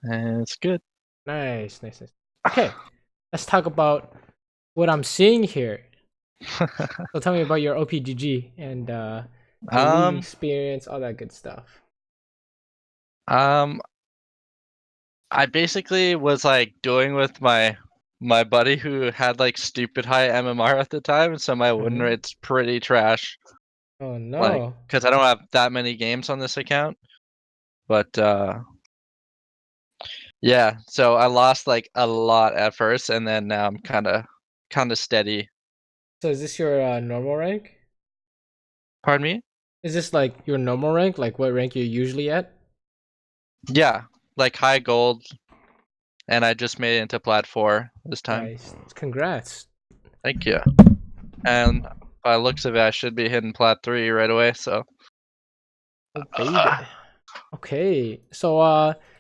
and it's good. Nice, nice, nice. Okay, let's talk about what I'm seeing here. So tell me about your OPGG and your league um, experience, all that good stuff. um, I basically was like doing with my buddy who had like stupid high MMR at the time, so my win Mhm. rate's pretty trash. Oh Like, no. because I don't have that many games on this account, but yeah. So I lost like a lot at first, and then now I'm kind of steady. So is this your normal rank? Pardon me? Is this like your normal rank? Like what rank you're usually at? Yeah, like high gold, and I just made it into Plat 4 this time. Nice. Congrats. Thank you. And by looks of it, I should be hitting Plat 3 right away. So, Oh baby. Okay. So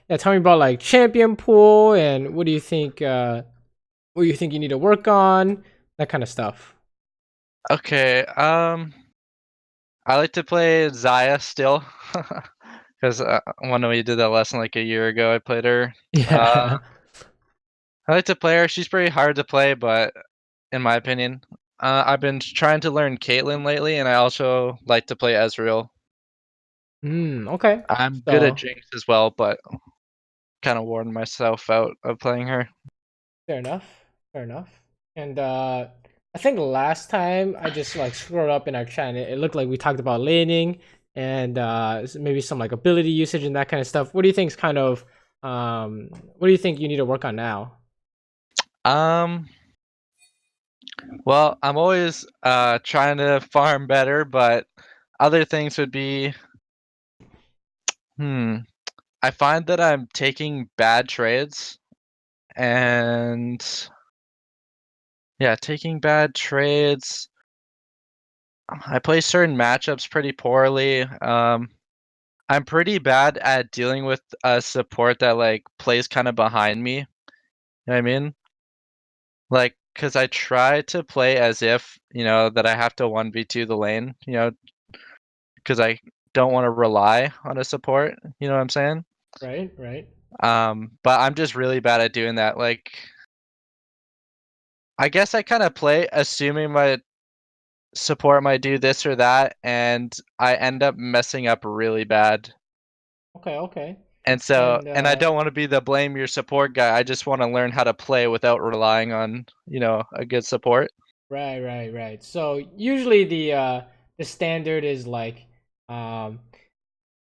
yeah, tell me about like champion pool and what do you think you need to work on? That kind of stuff. okay. I like to play Zaya still, because when we did that lesson like a year ago, I played her. Yeah. I like to play her. She's pretty hard to play, but in my opinion, I've been trying to learn Caitlyn lately, and I also like to play Ezreal. Okay. I'm good at So Jinx as well, but kind of worn myself out of playing her. fair enough. Fair enough. And I think last time I just like scrolled up in our chat and it looked like we talked about laning and maybe some like ability usage and that kind of stuff. What do you think is kind of what do you think you need to work on now? Um, well, I'm always trying to farm better, but other things would be, hmm, I find that I'm taking bad trades, and yeah, taking bad trades. I play certain matchups pretty poorly. I'm pretty bad at dealing with a support that like plays kind of behind me. You know what I mean? Like, cause I try to play as if that I have to 1v2 the lane. Cause I don't want to rely on a support. You know what I'm saying? Right, right. But I'm just really bad at doing that. Like, I guess I kind of play assuming my support might do this or that, and I end up messing up really bad. Okay, okay. And And I don't want to be the blame your support guy. I just want to learn how to play without relying on, a good support. right, right, right. So usually the standard is like um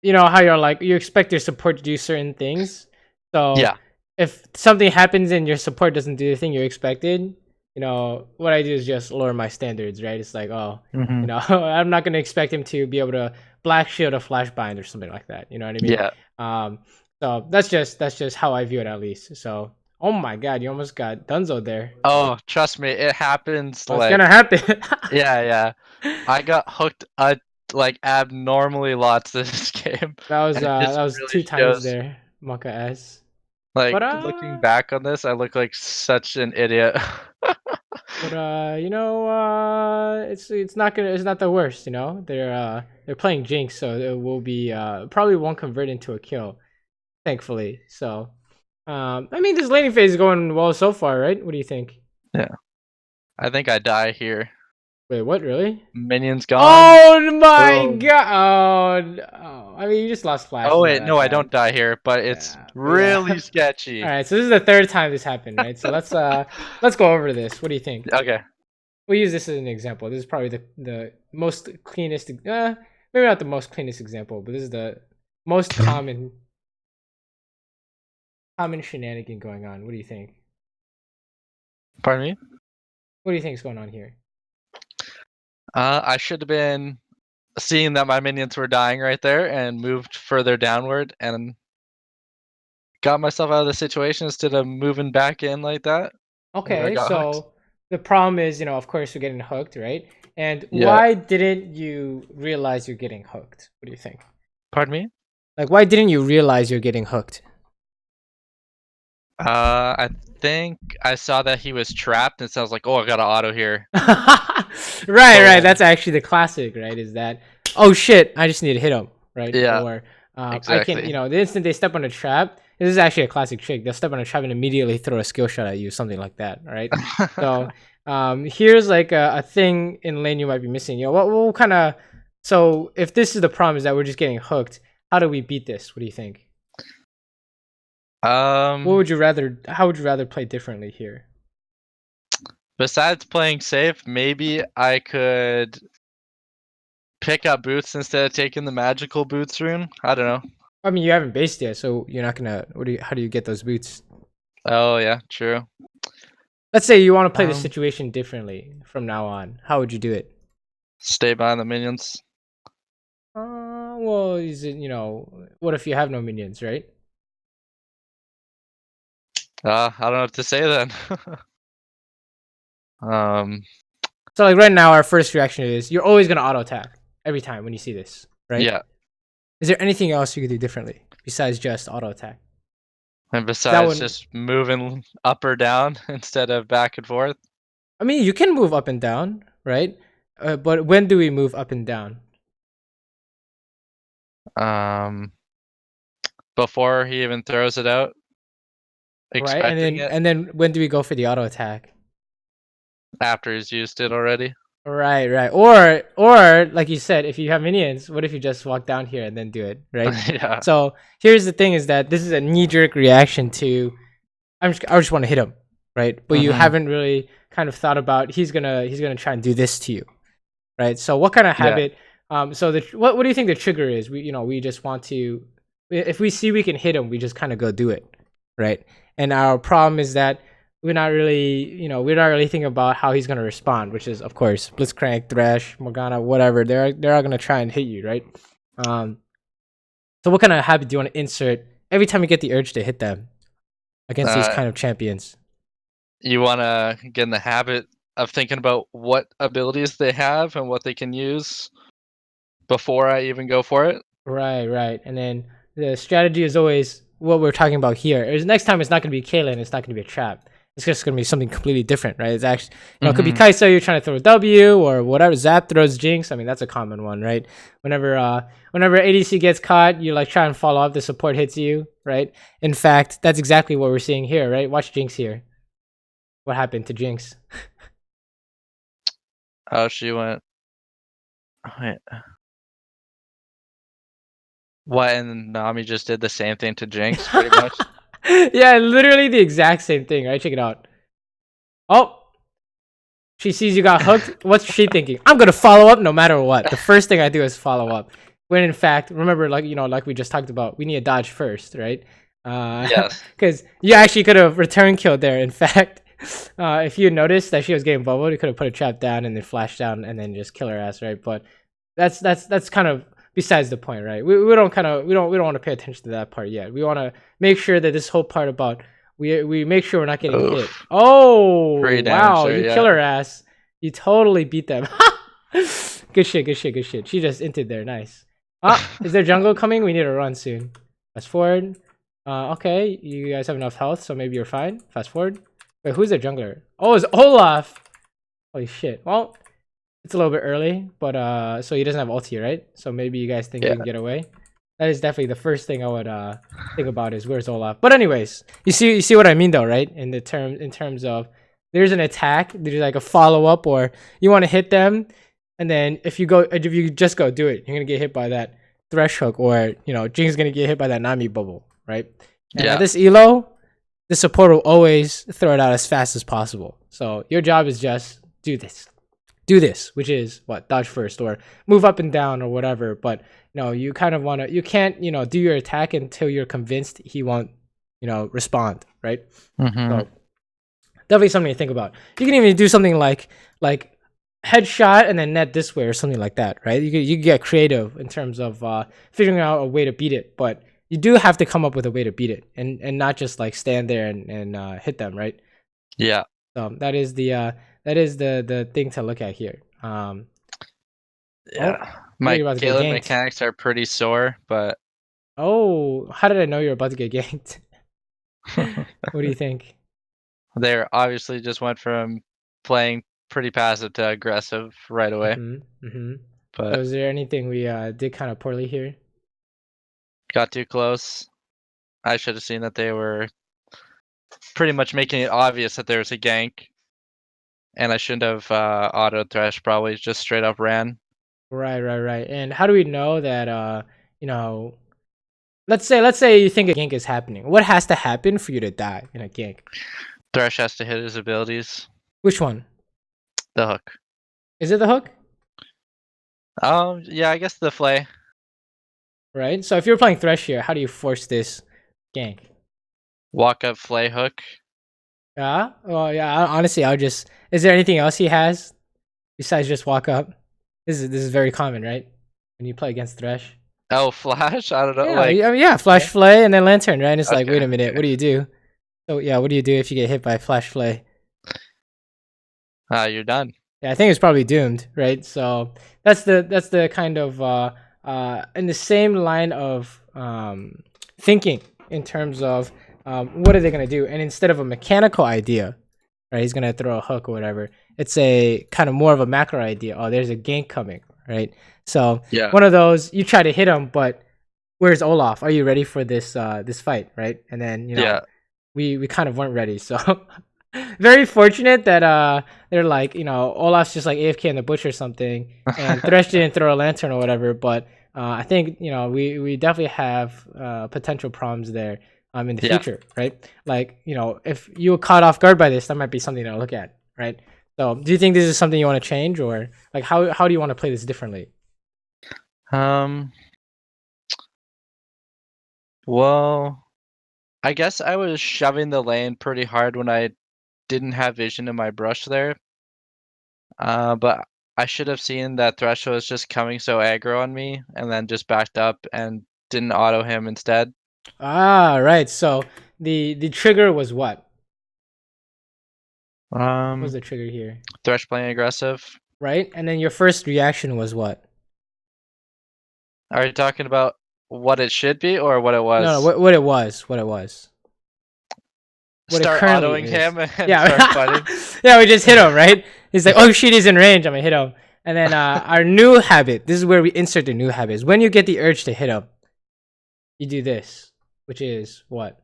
you know how you're like you expect your support to do certain things. So Yeah. if something happens and your support doesn't do the thing you expected, you know what I do is just lower my standards, right? It's like, oh, you Hmm. know, I'm not gonna expect him to be able to black shield a flashbind or something like that. You know what I mean? Yeah. Um, so that's just how I view it at least. So oh my god, you almost got Dunzo there. Oh, trust me, it happens What's like gonna happen? yeah, yeah. I got hooked like abnormally lots this game, and it just That was really two times shows. there, Monka S. Like But looking back on this, I look like such an idiot. you know, it's not the worst. You know, they're playing Jinx, so it will be probably won't convert into a kill, thankfully. So, I mean, this laning phase is going well so far, right? What do you think? Yeah. I think I die here. Wait, what? Really? Minions gone. Oh my Boom. god! Oh, oh, I mean, you just lost Flash. Oh It's not wait, that no, I bad. don't die here, but it's Yeah, but yeah. really All sketchy. right, so this is the third time this happened, right? So let's go over this. What do you think? Okay. We'll use this as an example. This is probably the most cleanest, maybe not the most cleanest example, but this is the most common shenanigan going on. What do you think? Pardon me? What do you think is going on here? I should have been seeing that my minions were dying right there and moved further downward and got myself out of the situation instead of moving back in like that. Where I Okay, got hooked. so the problem is, you know, of course, you're getting hooked, right? And Yeah. why didn't you realize you're getting hooked? What do you think? Pardon me? Like, why didn't you realize you're getting hooked? I think I saw that he was trapped, and so I was like, "Oh, I got an auto here." Right, right. Boom. That's actually the classic, right? Is that, oh shit, I just need to hit him, right? Yeah, Or I can, exactly. you know, the instant they step on a trap, this is actually a classic trick. They'll step on a trap and immediately throw a skill shot at you, something like that. All right. So here's like a thing in lane you might be missing. What kind of, so if this is the problem, is that we're just getting hooked, how do we beat this? What do you think? How would you rather play differently here? Besides playing safe, maybe I could pick up boots instead of taking the magical boots rune. I don't know. I mean, you haven't based yet, so you're not gonna. How do you get those boots? Oh yeah, true. Let's say you want to play the situation differently from now on. How would you do it? Stay behind the minions. Well, is it, what if you have no minions, right? I don't know what to say then. So like right now, our first reaction is you're always gonna auto attack every time when you see this, right? Yeah. Is there anything else you could do differently besides just auto attack? And besides just moving up or down instead of back and forth. I mean, you can move up and down, right? But when do we move up and down? Before he even throws it out. Right, and then when do we go for the auto attack? After he's used it already. Right. Or like you said, if you have minions, what if you just walk down here and then do it, right? Yeah. So here's the thing: is that this is a knee-jerk reaction to, I just want to hit him, right? But you haven't really kind of thought about he's gonna try and do this to you, right? So what kind of habit? So what do you think the trigger is? We just want to, if we see we can hit him, we just kind of go do it, right? And our problem is that we're not really thinking about how he's gonna respond, which is of course Blitzcrank, Thresh, Morgana, whatever. They're all gonna try and hit you, right? So what kind of habit do you want to insert every time you get the urge to hit them against these kind of champions? You want to get in the habit of thinking about what abilities they have and what they can use before I even go for it. Right. And then the strategy is always what we're talking about here. Is next time it's not gonna be Kaylin, it's not gonna be a trap. It's just gonna be something completely different, right? It's actually, it could be Kai'Sa, you're trying to throw a W or whatever. Zap throws Jinx. I mean, that's a common one, right? Whenever ADC gets caught, you like try and follow up. The support hits you, right? In fact, that's exactly what we're seeing here, right? Watch Jinx here. What happened to Jinx? Oh, she went. Wait. What? And Nami just did the same thing to Jinx, pretty much. Yeah, literally the exact same thing, right? Check it out. Oh, she sees you got hooked. What's she thinking? I'm gonna follow up no matter what. The first thing I do is follow up. When in fact, remember, like we just talked about, we need to dodge first, right? Yes. Because you actually could have return killed there. In fact, if you noticed that she was getting bubbled, you could have put a trap down and then flash down and then just kill her ass, right? But that's kind of besides the point, right? We don't want to pay attention to that part yet. We want to make sure that this whole part about we make sure we're not getting hit. Oh wow, you kill her ass. You totally beat them. Good shit. She just inted there, nice. Is there jungle coming? We need to run soon. Fast forward. Okay, you guys have enough health, so maybe you're fine. Fast forward. Wait, who's their jungler? Oh, it's Olaf. Holy shit. Well, it's a little bit early, but so he doesn't have ulti, right? So maybe you guys think you can get away. That is definitely the first thing I would think about is where's Olaf. But anyways, you see what I mean though, right? In terms of there's an attack, there's like a follow up, or you want to hit them, and then if you just go do it, you're gonna get hit by that Thresh hook, or Jinx is gonna get hit by that Nami bubble, right? And at this elo, the support will always throw it out as fast as possible. So your job is just do this, which is what, dodge first or move up and down or whatever. But you kind of want to, you can't do your attack until you're convinced he won't respond, right? So definitely something to think about. You can even do something like headshot and then net this way or something like that, right? You can get creative in terms of figuring out a way to beat it, but you do have to come up with a way to beat it and not just like stand there and hit them, right? Yeah. So that is the thing to look at here. My Kaylin mechanics are pretty sore, but how did I know you're about to get ganked? What do you think? They obviously just went from playing pretty passive to aggressive right away. But was there anything we did kind of poorly here? Got too close. I should have seen that they were pretty much making it obvious that there's a gank, and I shouldn't have auto thresh. Probably just straight up ran. Right. And how do we know that you know, let's say you think a gank is happening. What has to happen for you to die in a gank? Thresh has to hit his abilities. Which one? The hook. Is it the hook? Yeah, I guess the flay. Right. So if you're playing Thresh here, how do you force this gank? Walk up flay hook. Yeah. Well, yeah. Honestly, I would just. Is there anything else he has besides just walk up? This is very common, right? When you play against Thresh. Oh, flash? I don't know. Yeah, like I mean, yeah, flash flay and then lantern, right? And it's like, Okay, wait a minute, what do you do? So yeah, what do you do if you get hit by flash flay? you're done. Yeah, I think it's probably doomed, right? So that's the kind of in the same line of thinking in terms of what are they gonna do? And instead of a mechanical idea, right? He's gonna throw a hook or whatever. It's a kind of more of a macro idea. Oh, there's a gank coming, right? So Yeah. one of those, you try to hit him, but where's Olaf? Are you ready for this this fight, right? And then Yeah. we kind of weren't ready. So very fortunate that they're like, Olaf's just like AFK in the bush or something, and Thresh didn't throw a lantern or whatever. But I think we definitely have potential problems there in the future, right? Like if you were caught off guard by this, that might be something to look at, right? So do you think this is something you want to change, or like how do you want to play this differently? Well, I guess I was shoving the lane pretty hard when I didn't have vision in my brush there. But I should have seen that Thresh was just coming so aggro on me, and then just backed up and didn't auto him instead. Ah, right. So the trigger was what? What was the trigger here? Thresh playing aggressive. Right? And then your first reaction was what? Are you talking about what it should be or what it was? No, what it was. What it was. What Start it currently autoing is. him and Yeah. start fighting. Yeah, we just hit him, right? He's like, oh shit, he's in range. I'm gonna hit him. And then our new habit. This is where we insert the new habits. When you get the urge to hit him, you do this, which is what?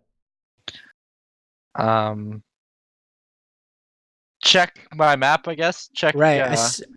Check my map, I guess. Check. Right.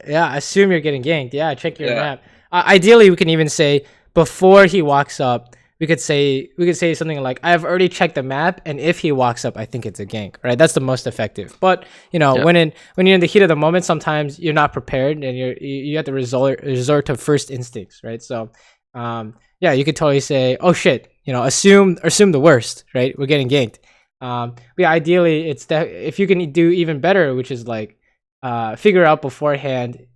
Assume you're getting ganked. Yeah. Check your map. Ideally, we can even say before he walks up. We could say something like, I've already checked the map, and if he walks up, I think it's a gank, right? That's the most effective. But when you're in the heat of the moment, sometimes you're not prepared, and you have to resort to first instincts, right? So, you could totally say, oh shit, assume the worst, right? We're getting ganked. But ideally, it's that if you can do even better, which is like figure out beforehand,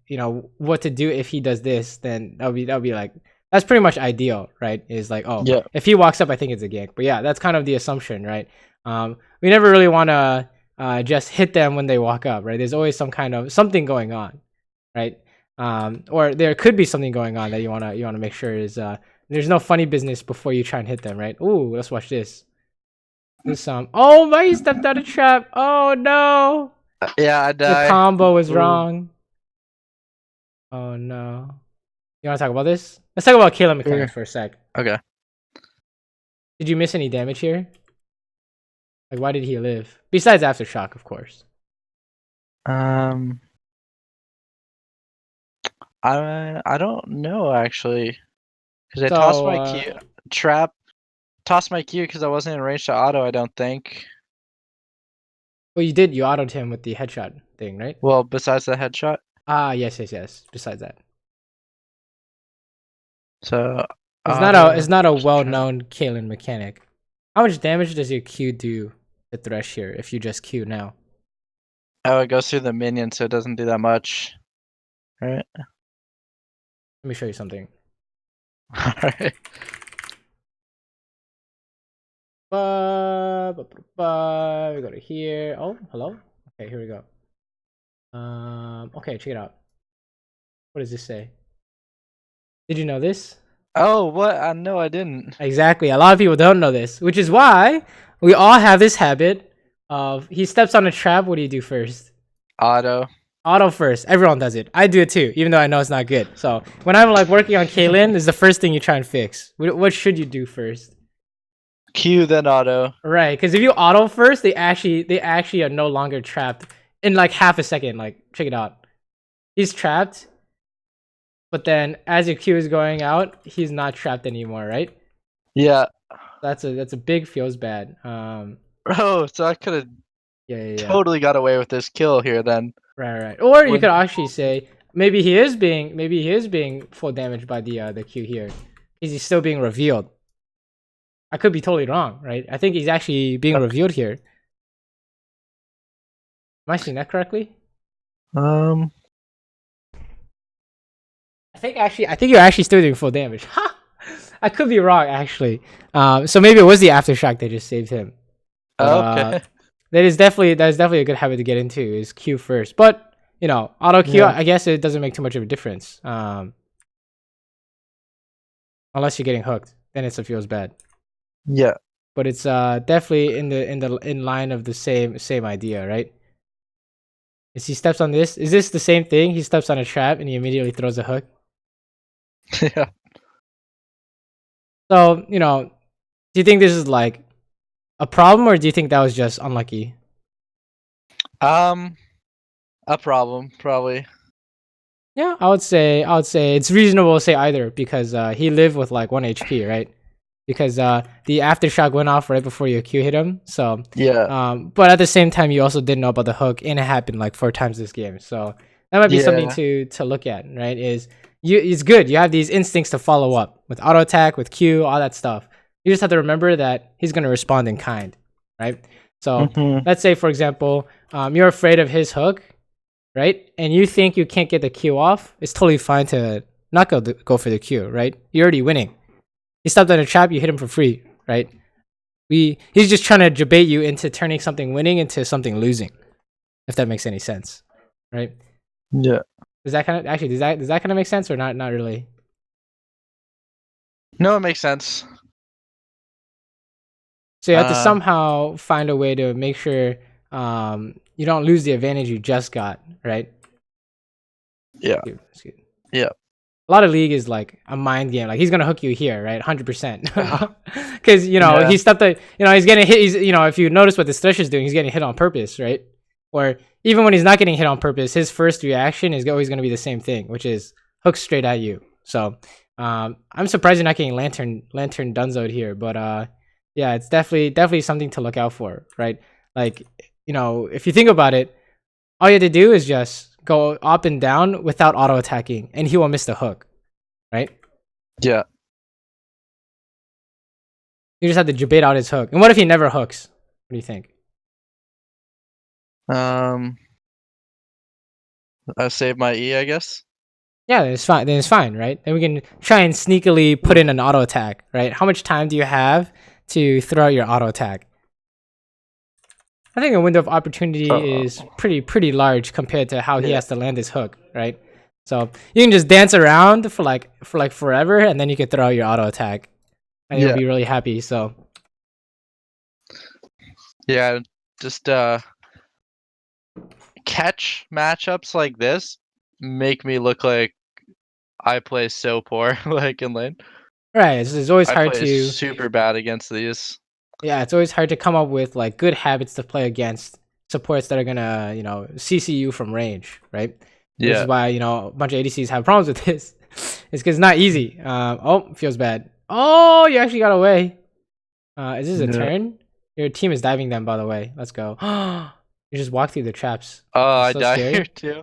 what to do if he does this, then that'll be like. That's pretty much ideal, right? Is like, if he walks up, I think it's a gank. But yeah, that's kind of the assumption, right? We never really want to just hit them when they walk up, right? There's always something going on, right? Or there could be something going on that you wanna make sure is there's no funny business before you try and hit them, right? Ooh, let's watch this. Oh my! He stepped out of trap. Oh no! Yeah, I died. The combo was wrong. Oh no! You want to talk about this? Let's talk about Kayla mechanics for a sec. Okay. Did you miss any damage here? Like, why did he live? Besides aftershock, of course. I don't know actually, because I tossed my Q trap. Tossed my Q because I wasn't in range to auto. I don't think. Well, you did. You autoed him with the headshot thing, right? Well, besides the headshot. Yes. Besides that. So it's not a well-known Kaylin mechanic. How much damage does your Q do to Thresh here if you just Q now? Oh, it goes through the minion, so it doesn't do that much. All right. Let me show you something. All right. We go to here. Oh, hello. Okay, here we go. Okay, check it out. What does this say? Did you know this? Oh, what? No, I didn't. Exactly. A lot of people don't know this, which is why we all have this habit of he steps on a trap. What do you do first? Auto first. Everyone does it. I do it too, even though I know it's not good. So when I'm like working on Kaylin, this is the first thing you try and fix. What should you do first? Q then auto. Right, because if you auto first, they actually are no longer trapped in like half a second. Like, check it out. He's trapped, but then as your Q is going out, he's not trapped anymore, right? Yeah. That's a big feels bad. Oh, so I could have Yeah. totally got away with this kill here then. Right. Or you When- could actually say maybe he is being full damage by the Q here. He's still being revealed. I could be totally wrong, right? I think he's actually being revealed here. Am I seeing that correctly? Um. I think you're actually still doing full damage. Ha! I could be wrong actually. So maybe it was the aftershock that just saved him. But, Okay. that is definitely a good habit to get into is Q first. But you know, auto Q, Yeah. I guess it doesn't make too much of a difference. Unless you're getting hooked, then it feels bad. Yeah. But it's definitely in line of the same idea, right? Is he steps on this? Is this the same thing? He steps on a trap and he immediately throws a hook. Yeah. So you know, do you think this is like a problem, or do you think that was just unlucky? A problem probably. Yeah, I would say it's reasonable to say either because he lived with like 1 HP, right? Because the aftershock went off right before your Q hit him. So Yeah. but at the same time, you also didn't know about the hook, and it happened like 4 times this game. So that might be something Yeah. to look at, right? It's good. You have these instincts to follow up with auto attack, with Q, all that stuff. You just have to remember that he's gonna respond in kind, right? So Mhm. let's say, for example, you're afraid of his hook, right? And you think you can't get the Q off. It's totally fine to not go for the Q, right? You're already winning. He stepped on a trap, you hit him for free, right? He's just trying to debate you into turning something winning into something losing, if that makes any sense, right? Yeah. Does that kind of make sense or not? Not really. No, it makes sense. So you have to somehow find a way to make sure you don't lose the advantage you just got, right? Yeah. That's good. Yeah. A lot of League is like a mind game. Like he's gonna hook you here, right? 100%. Because you know Yeah. he stepped. He's getting hit. If you notice what this Thresh is doing, he's getting hit on purpose, right? Or even when he's not getting hit on purpose, his first reaction is always gonna be the same thing, which is hook straight at you. So I'm surprised you're not getting lantern Dunzo'd here, but yeah, it's definitely something to look out for, right? Like if you think about it, all you have to do is just go up and down without auto attacking, and he will miss the hook, right? Yeah. You just have to debate out his hook. And what if he never hooks? What do you think? I saved my E, I guess. Yeah, then it's fine. Then it's fine, right? Then we can try and sneakily put in an auto attack, right? How much time do you have to throw out your auto attack? I think a window of opportunity is pretty large compared to how he has to land his hook, right? So you can just dance around for like forever, and then you can throw out your auto attack, and you'll be really happy. So yeah, just catch matchups like this make me look like I play so poor, like in lane. right, it's always I hard play to super bad against these. yeah, it's always hard to come up with like good habits to play against supports that are gonna CC you from range, right? This is Yeah. why a bunch of ADCs have problems with this. It's because it's not easy. Oh, feels bad. Oh, you actually got away. Is this a Yeah. turn? Your team is diving them, by the way. Let's go. You just walk through the traps. Oh, I So die scary. here too.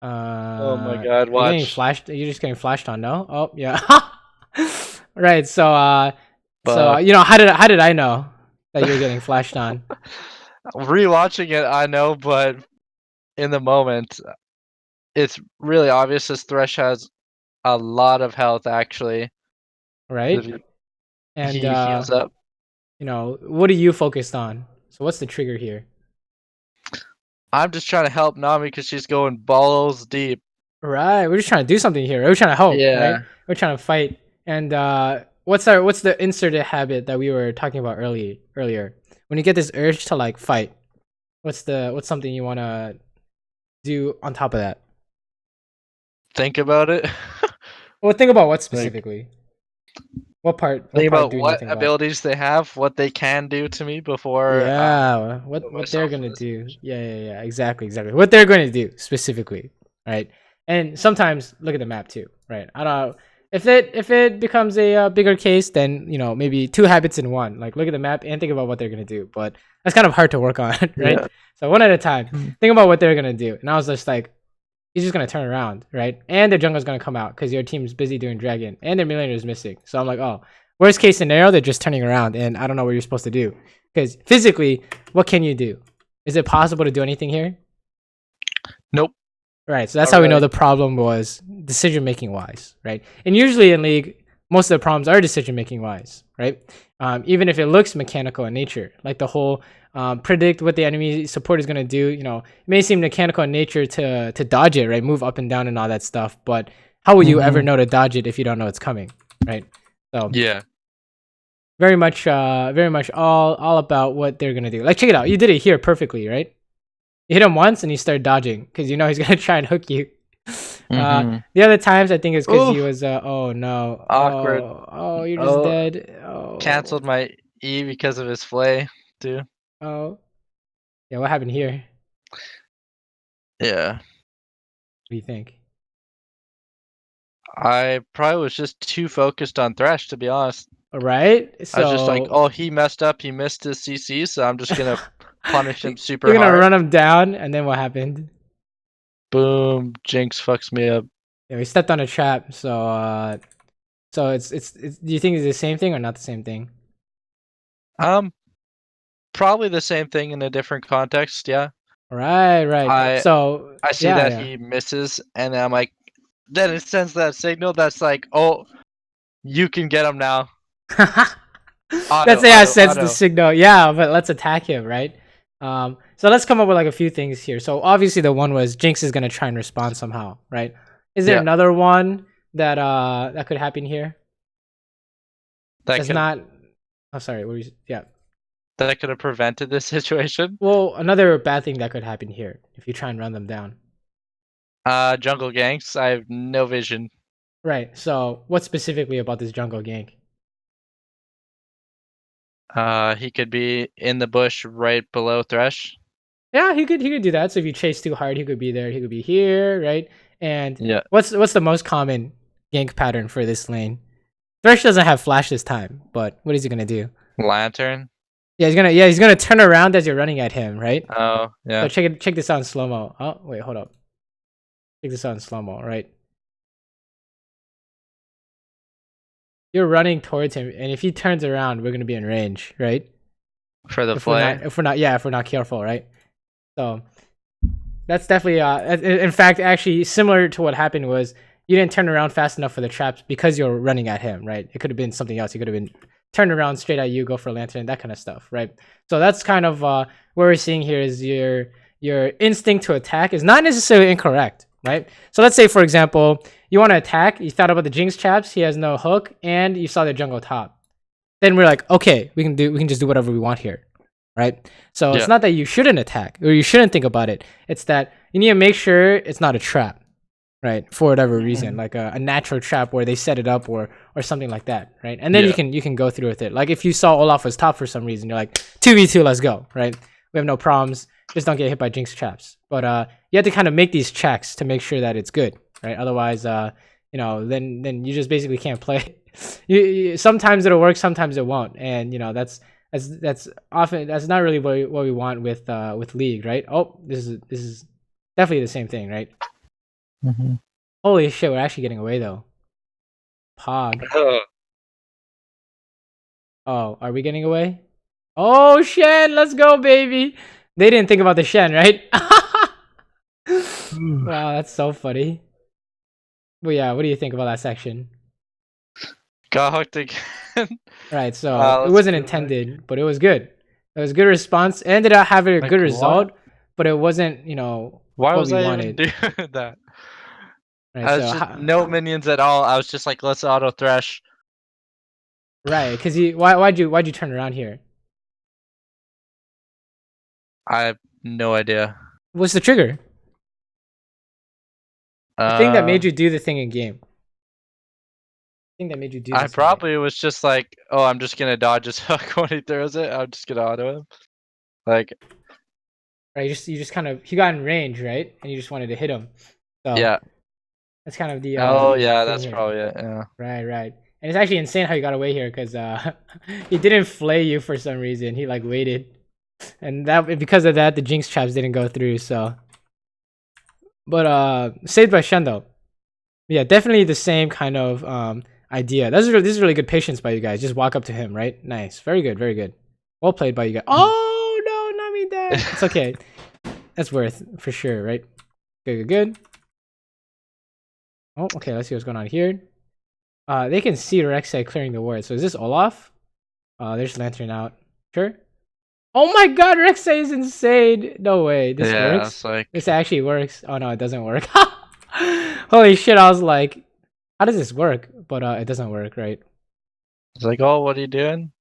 Oh my god, You're getting watch. flashed. You're just getting flashed on. No. Oh yeah. Right. So But how did I know that you're getting flashed on? rewatching it, I know, but in the moment, it's really obvious this Thresh has a lot of health actually. Right. If he And he heals up. what are you focused on? So what's the trigger here? I'm just trying to help Nami because she's going balls deep. Right. We're just trying to do something here. We're trying to help. Yeah. Right. We're trying to fight. And what's the inserted habit that we were talking about earlier? When you get this urge to like fight, what's something you want to do on top of that? Think about it. Well, think about what specifically. What part? What Think part about do we need to what think about? abilities they have, what they can do to me before Yeah, put what they're myself in gonna this do? position. Yeah, exactly, exactly. What they're going to do specifically, right? And sometimes look at the map too, right? I don't know if it becomes a bigger case, then maybe two habits in one. Like look at the map and think about what they're gonna do. But that's kind of hard to work on, right? Yeah. So one at a time. Mm. Think about what they're gonna do. And I was just like, he's just gonna turn around, right? And their jungle's gonna come out because your team's busy doing dragon, and their millionaire is missing. So I'm like, oh, worst case scenario, they're just turning around, and I don't know what you're supposed to do because physically, what can you do? Is it possible to do anything here? Nope. Right. So that's Not how we know really. the problem was decision making wise, right? And usually in League, most of the problems are decision making wise, right? Even if it looks mechanical in nature, like the whole predict what the enemy support is going to do. It may seem mechanical in nature to dodge it, right? Move up and down and all that stuff. But how will you ever know to dodge it if you don't know it's coming, right? So Yeah. very much all about what they're gonna do. Like check it out, you did it here perfectly, right? You hit him once and you start dodging because he's gonna try and hook you. The other times I think it's because he Ooh, was oh no, awkward. oh you're just Oh, dead. Oh canceled my E because of his flay, dude. oh yeah, what happened here? Yeah. What do you think? I probably was just too focused on Thresh, to be honest. All right, I was just like, so oh, he messed up, he missed his CC, so I'm just gonna punish him super you're gonna hard. run him down, and then what happened? Boom, Jinx fucks me up. Yeah, we stepped on a trap, so it's. Do you think it's the same thing or not the same thing? Um, Probably the same thing in a different context, yeah. Right, right. I So I see yeah, that yeah. he misses, and I'm like, then it sends that signal that's like, oh, you can get him now. Let's Auto, say I auto, sense the auto. signal. Yeah, but let's attack him, right? So let's come up with like a few things here. So obviously the one was Jinx is gonna try and respond somehow, right? Is there Yeah, another one that could happen here? that That's could not. Oh, sorry. What were you, yeah. that could have prevented this situation. Well, another bad thing that could happen here if you try and run them down. Jungle ganks. I have no vision. Right. So what specifically about this jungle gank? He could be in the bush right below Thresh. Yeah, he could do that. So if you chase too hard, he could be there. He could be here, right? And Yeah, what's the most common gank pattern for this lane? Thresh doesn't have flash this time, but what is he gonna do? lantern. He's gonna turn around as you're running at him, right? Oh, So yeah. check this out in slow mo. Oh wait, hold up. Check this out in slow mo, right? You're running towards him, and if he turns around, we're gonna be in range, right? For the If we're play. not, if we're not careful, right? So that's definitely in fact actually similar to what happened was you didn't turn around fast enough for the traps because you're running at him, right? It could have been something else. He could have been turned around straight at you, go for a lantern, that kind of stuff, right? So that's kind of what we're seeing here is your instinct to attack is not necessarily incorrect, right? So let's say for example you want to attack, you thought about the Jinx traps, he has no hook, and you saw the jungle top. Then we're like, okay, we can just do whatever we want here, right? So it's Yeah. not that you shouldn't attack or you shouldn't think about it. It's that you need to make sure it's not a trap, right? For whatever reason, like a natural trap where they set it up or something like that, right? And then Yeah. you can go through with it. Like if you saw Olaf was top for some reason, you're like 2v2, let's go, right? We have no problems. Just don't get hit by Jinx traps. But you have to kind of make these checks to make sure that it's good, right? Otherwise, then you just basically can't play. Sometimes it'll work, sometimes it won't, and that's often that's not really what we want with League, right? Oh, this is definitely the same thing, right? Holy shit, we're actually getting away though. Pog. Oh, are we getting away? Oh, Shen, let's go, baby. They didn't think about the Shen, right? Wow, that's so funny. But yeah, what do you think about that section? Got hooked again. Right, so it Let's wasn't go back. intended, but it was good. It was a good response. It ended up having a Like good what? result, but it wasn't, Why what was we I even wanted. doing that? Right, I was so just no minions at all. I was just like, let's auto thresh. right, because why'd you turn around here? I have no idea. What's the trigger? The thing that Uh, made you do the thing in game. thing that made you do I this? probably was just like, oh, I'm just gonna dodge his hook when he throws it. I'm just gonna auto him. Like, Right, you just kind of he got in range, right? And you just wanted to hit him. So yeah. that's kind of the Oh the yeah, thing that's here. probably it. Yeah. Right, right. And it's actually insane how you got away here because he didn't flay you for some reason. He like waited, and that because of that, the Jinx traps didn't go through. So, but saved by Shen though. Yeah, definitely the same kind of idea. This is really good patience by you guys. Just walk up to him, right? Nice, very good, very good. Well played by you guys. Oh no, not me, Dad. It's okay. That's worth for sure, right? Good, good, good. Oh, okay. Let's see what's going on here. They can see Rek'Sai clearing the ward. So is this Olaf? There's Lantern out. Sure. Oh my God, Rek'Sai is insane. No way. This Yeah, works. it's like This actually works. Oh no, it doesn't work. Holy shit! I was like, how does this work? But it doesn't work, right? it's like, oh, what are you doing?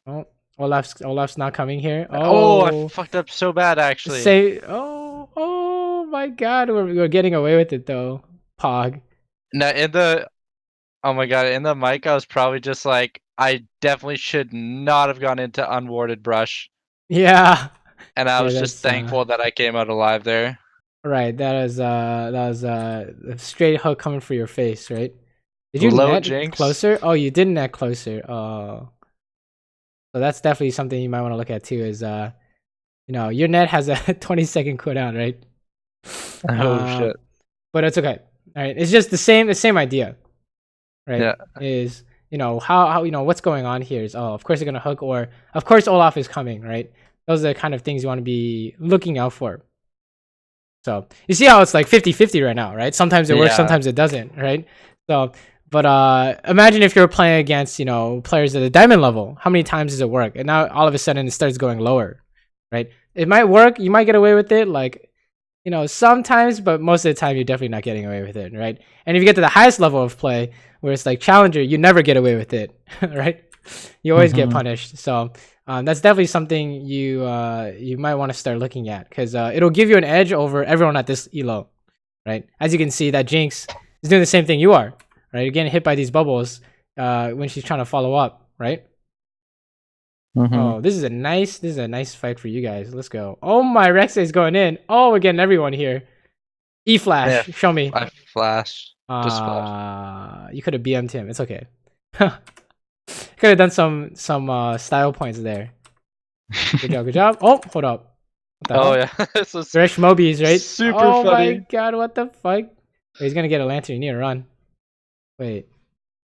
Oh, Olaf's not coming here. Oh, I Oh, fucked up so bad actually. say. Oh my God, we're getting away with it though. Pog. Now in the oh my god, in the mic, I was probably just like, I definitely should not have gone into unwarded brush, Yeah. and I Yeah, was just that's thankful that I came out alive there. right. That was a straight hook coming for your face, right? Did you Low net jinx. closer? Oh, you did net closer. So that's definitely something you might want to look at too. Is you know, your net has a 20-second cooldown, right? Oh shit. But it's okay. All right, it's just the same idea, right? Yeah. Is you know how you know what's going on here is of course they're gonna hook or of course Olaf is coming, right? Those are the kind of things you want to be looking out for. So you see how it's like 50-50 right now, right? Sometimes it works, Yeah. sometimes it doesn't, right? So, but imagine if you're playing against, you know, players at the diamond level. How many times does it work? And now all of a sudden it starts going lower, right? It might work, you might get away with it, like, you know, sometimes, but most of the time you're definitely not getting away with it, right? And if you get to the highest level of play, where it's like challenger, you never get away with it, right? You always get Hmm. punished. So that's definitely something you might want to start looking at because it'll give you an edge over everyone at this elo, right? As you can see, that Jinx is doing the same thing you are, right? You're getting hit by these bubbles when she's trying to follow up, right? Hmm. Oh, this is a nice fight for you guys. Let's go. Oh my, Rex is going in. Oh, we're getting everyone here. E Yeah. flash, show me. I flash. Just flash. You could have BM'd him. It's okay. Could have done some style points there. Good job, good job. Oh, hold up. What the Oh hell? yeah. This was Fresh Mobies, right? super Oh my funny. God, what the fuck? Wait, he's gonna get a lantern. You need to run. Wait.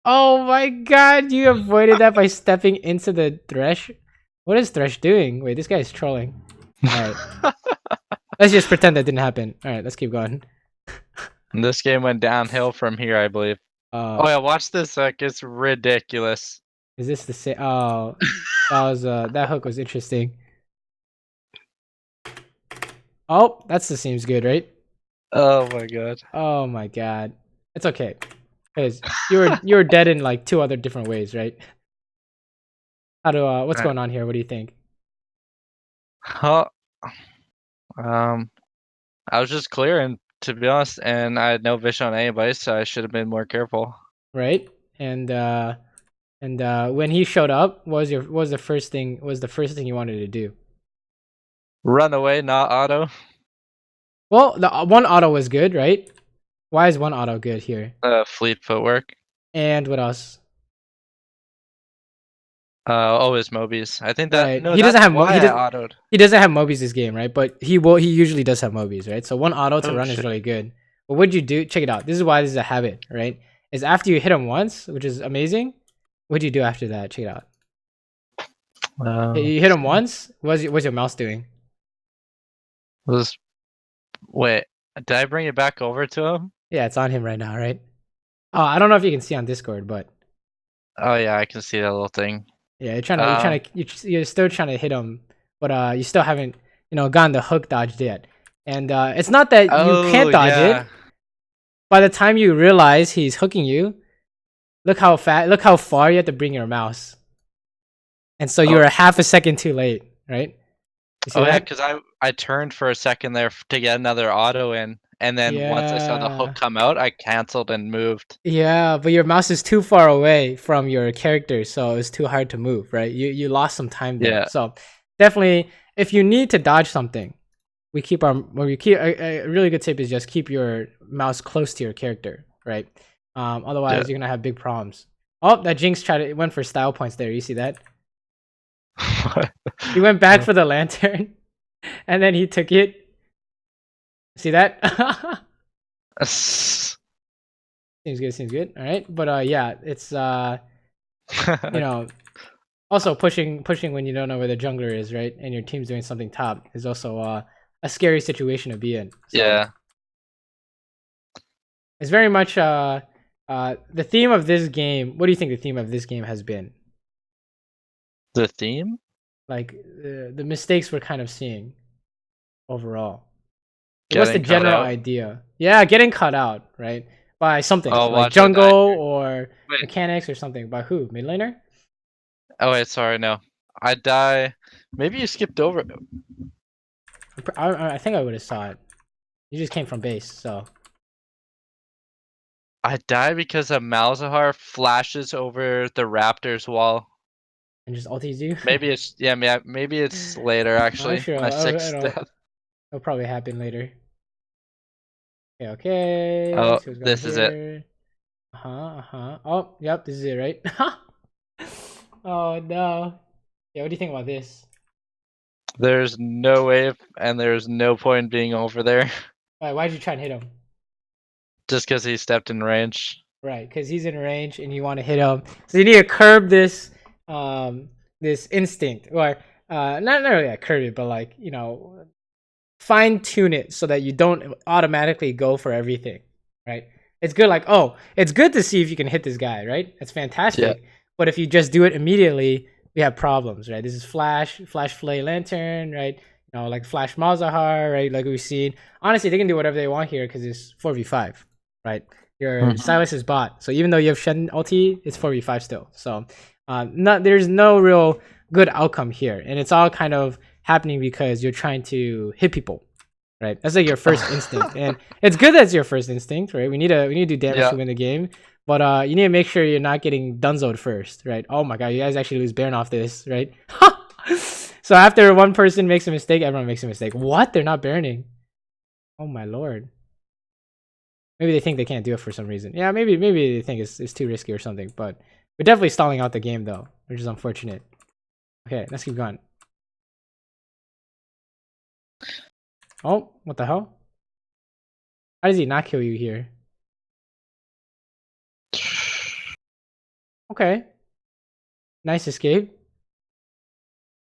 Oh my God, you avoided that by stepping into the Thresh? What is Thresh doing? Wait, this guy's trolling. Alright. Let's just pretend that didn't happen. Alright, let's keep going. This game went downhill from here, I believe. Uh Oh yeah, watch this hook. It's ridiculous. is this the same? Oh, that hook was interesting. Oh, that's the seems good, right? Oh my god. Oh my God. It's okay. Because you were dead in like two other different ways, right? How do what's Alright. going on here? What do you think? Huh. Um, I was just clearing, to be honest, and I had no vision on anybody, so I should have been more careful. Right? And when he showed up, what was the first thing you wanted to do? Run away, not auto. Well, the one auto was good, right? Why is one auto good here? Fleet footwork. And what else? Always Mobies. I think that Right. no, that's why I autoed. He doesn't have Mobies this game, right? But he usually does have Mobies, right? So one auto to Oh run is shit. really good. But what'd you do? Check it out. This is why this is a habit, right? Is after you hit him once, which is amazing. What'd you do after that? Check it out. You hit him once. What's your mouse doing? Was wait, did I bring it back over to him? Yeah, it's on him right now, right? Oh, I don't know if you can see on Discord, but Oh yeah, I can see that little thing. yeah, you're still trying to hit him, but you still haven't, you know, gotten the hook dodged yet. And it's not that you Oh can't dodge yeah. it. By the time you realize he's hooking you, look how far you have to bring your mouse. And so you're a half a second too late, right? You see Oh yeah, that? because I turned for a second there to get another auto in, and then once I saw the hook Yeah. come out, I canceled and moved. Yeah, but your mouse is too far away from your character, so it's too hard to move, right? You lost some time there. Yeah, So definitely, if you need to dodge something, we keep a really good tip is just keep your mouse close to your character, right? yeah. Otherwise you're gonna have big problems. Oh, that Jinx went for style points there. You see that? He went back for the lantern, and then he took it. See that? Seems good. Seems good. All right, but yeah, it's you know, also pushing when you don't know where the jungler is, right? And your team's doing something top is also a scary situation to be in. So Yeah. it's very much the theme of this game. What do you think the theme of this game has been? The theme? Like the mistakes we're kind of seeing overall. What's the Getting cut general out. idea? Yeah, getting cut out, right? By something Oh, like watch out, die jungle here. or Wait. mechanics or something. By who? Mid laner? Oh wait, sorry, no. I die. Maybe you skipped over. I think I would have saw it. You just came from base, so I die because a Malzahar flashes over the Raptors wall. and just ulties you. Maybe it's maybe it's later I'm actually. sure My sixth death. it'll probably happen later. Okay, okay. Oh, Let's see what's going this is it. here. Oh, yep, this is it, right? Oh no. Yeah, what do you think about this? There's no wave and there's no point being over there. Alright, why'd you try and hit him? Just because he stepped in range. Right, because he's in range and you want to hit him. So you need to curb this this instinct. Or not really curb it, but like, you know, fine tune it so that you don't automatically go for everything. Right? It's good like, oh, it's good to see if you can hit this guy, right? It's fantastic. Yeah. But if you just do it immediately, we have problems, right? This is Flash Flay Lantern, right? You know, like Flash Malzahar, right? Like we've seen. Honestly, they can do whatever they want here because it's 4v5, right? Your Silas is bot, so even though you have Shen ulti, it's 4v5 still. So, there's no real good outcome here, and it's all kind of happening because you're trying to hit people, right? That's like your first instinct, and it's good that's your first instinct, right? We need to do damage to win the game, but you need to make sure you're not getting dunzoed first, right? Oh my god, you guys actually lose Baron off this, right? So after one person makes a mistake, everyone makes a mistake. What? They're not Baroning. Oh my lord. Maybe they think they can't do it for some reason. Yeah, maybe they think it's too risky or something. But we're definitely stalling out the game though, which is unfortunate. Okay, let's keep going. Oh, what the hell? How does he not kill you here? Okay. Nice escape.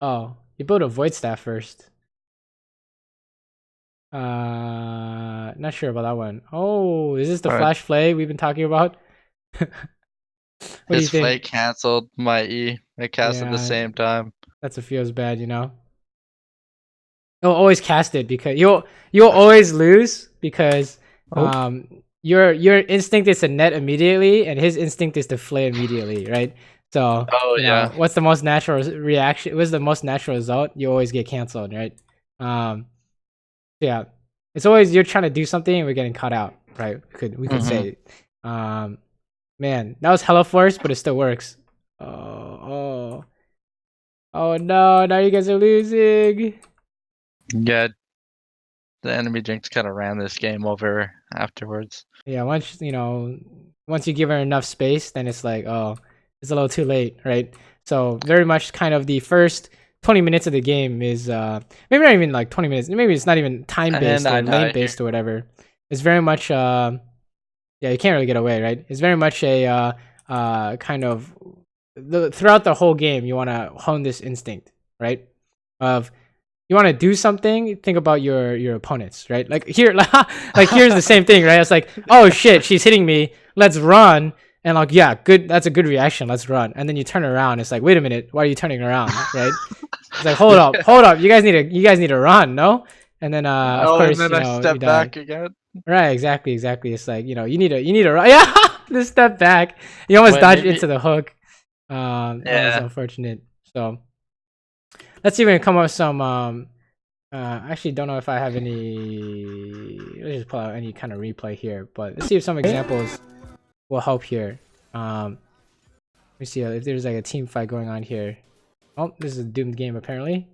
Oh, you built a void staff first. Not sure about that one. Oh, is this the Flash Flay we've been talking about? What do you His think? Flay canceled my E. I cast at the same time. That's what feels bad, you know. You'll always cast it because you'll always lose because your instinct is to net immediately and his instinct is to flay immediately, right? So you know, what's the most natural reaction? What's the most natural result? You always get canceled, right? Yeah, it's always you're trying to do something and we're getting caught out, right? We could say, man, that was hella forced, but it still works. Oh no! Now you guys are losing. Yeah, the enemy Jinx kind of ran this game over afterwards. Yeah, once you give her enough space, then it's like, oh, it's a little too late, right? So very much kind of the first 20 minutes of the game is maybe not even like 20 minutes, maybe it's not even time based or lane based or whatever. It's very much yeah, you can't really get away, right? It's very much a kind of throughout the whole game you want to hone this instinct, right? Of you want to do something, think about your opponents, right? Like here, like here's the same thing, right? It's like, oh shit, she's hitting me. Let's run. And like, yeah, good. That's a good reaction. Let's run. And then you turn around. It's like, wait a minute, why are you turning around, right? It's like, hold up. You guys need to run, no? And then of course, and then I step back again. Right, exactly. It's like, you need to run. Yeah, this step back. You almost dodged into the hook. That was unfortunate. So let's see if we can come up with some I actually don't know if I have any. Let's just pull out any kind of replay here, but let's see if some examples will help here. Let me see if there's like a team fight going on here. Oh, this is a doomed game apparently.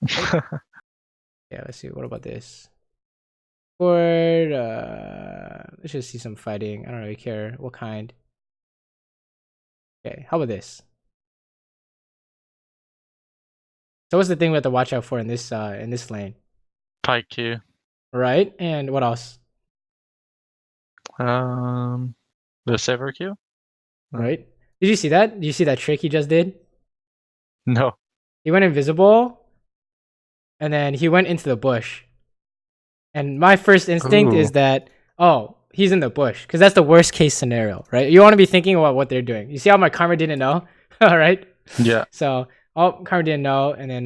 Yeah, let's see. What about this? Board. Let's just see some fighting. I don't really care what kind. Okay, how about this? So what's the thing we have to watch out for in this lane? Pike Q. Right, and what else? The Silver Q? Right. Did you see that? Did you see that trick he just did? No. He went invisible, and then he went into the bush. And my first instinct is that, oh, he's in the bush, because that's the worst case scenario, right? You want to be thinking about what they're doing. You see how my karma didn't know? All right. Yeah. So, oh, karma didn't know, and then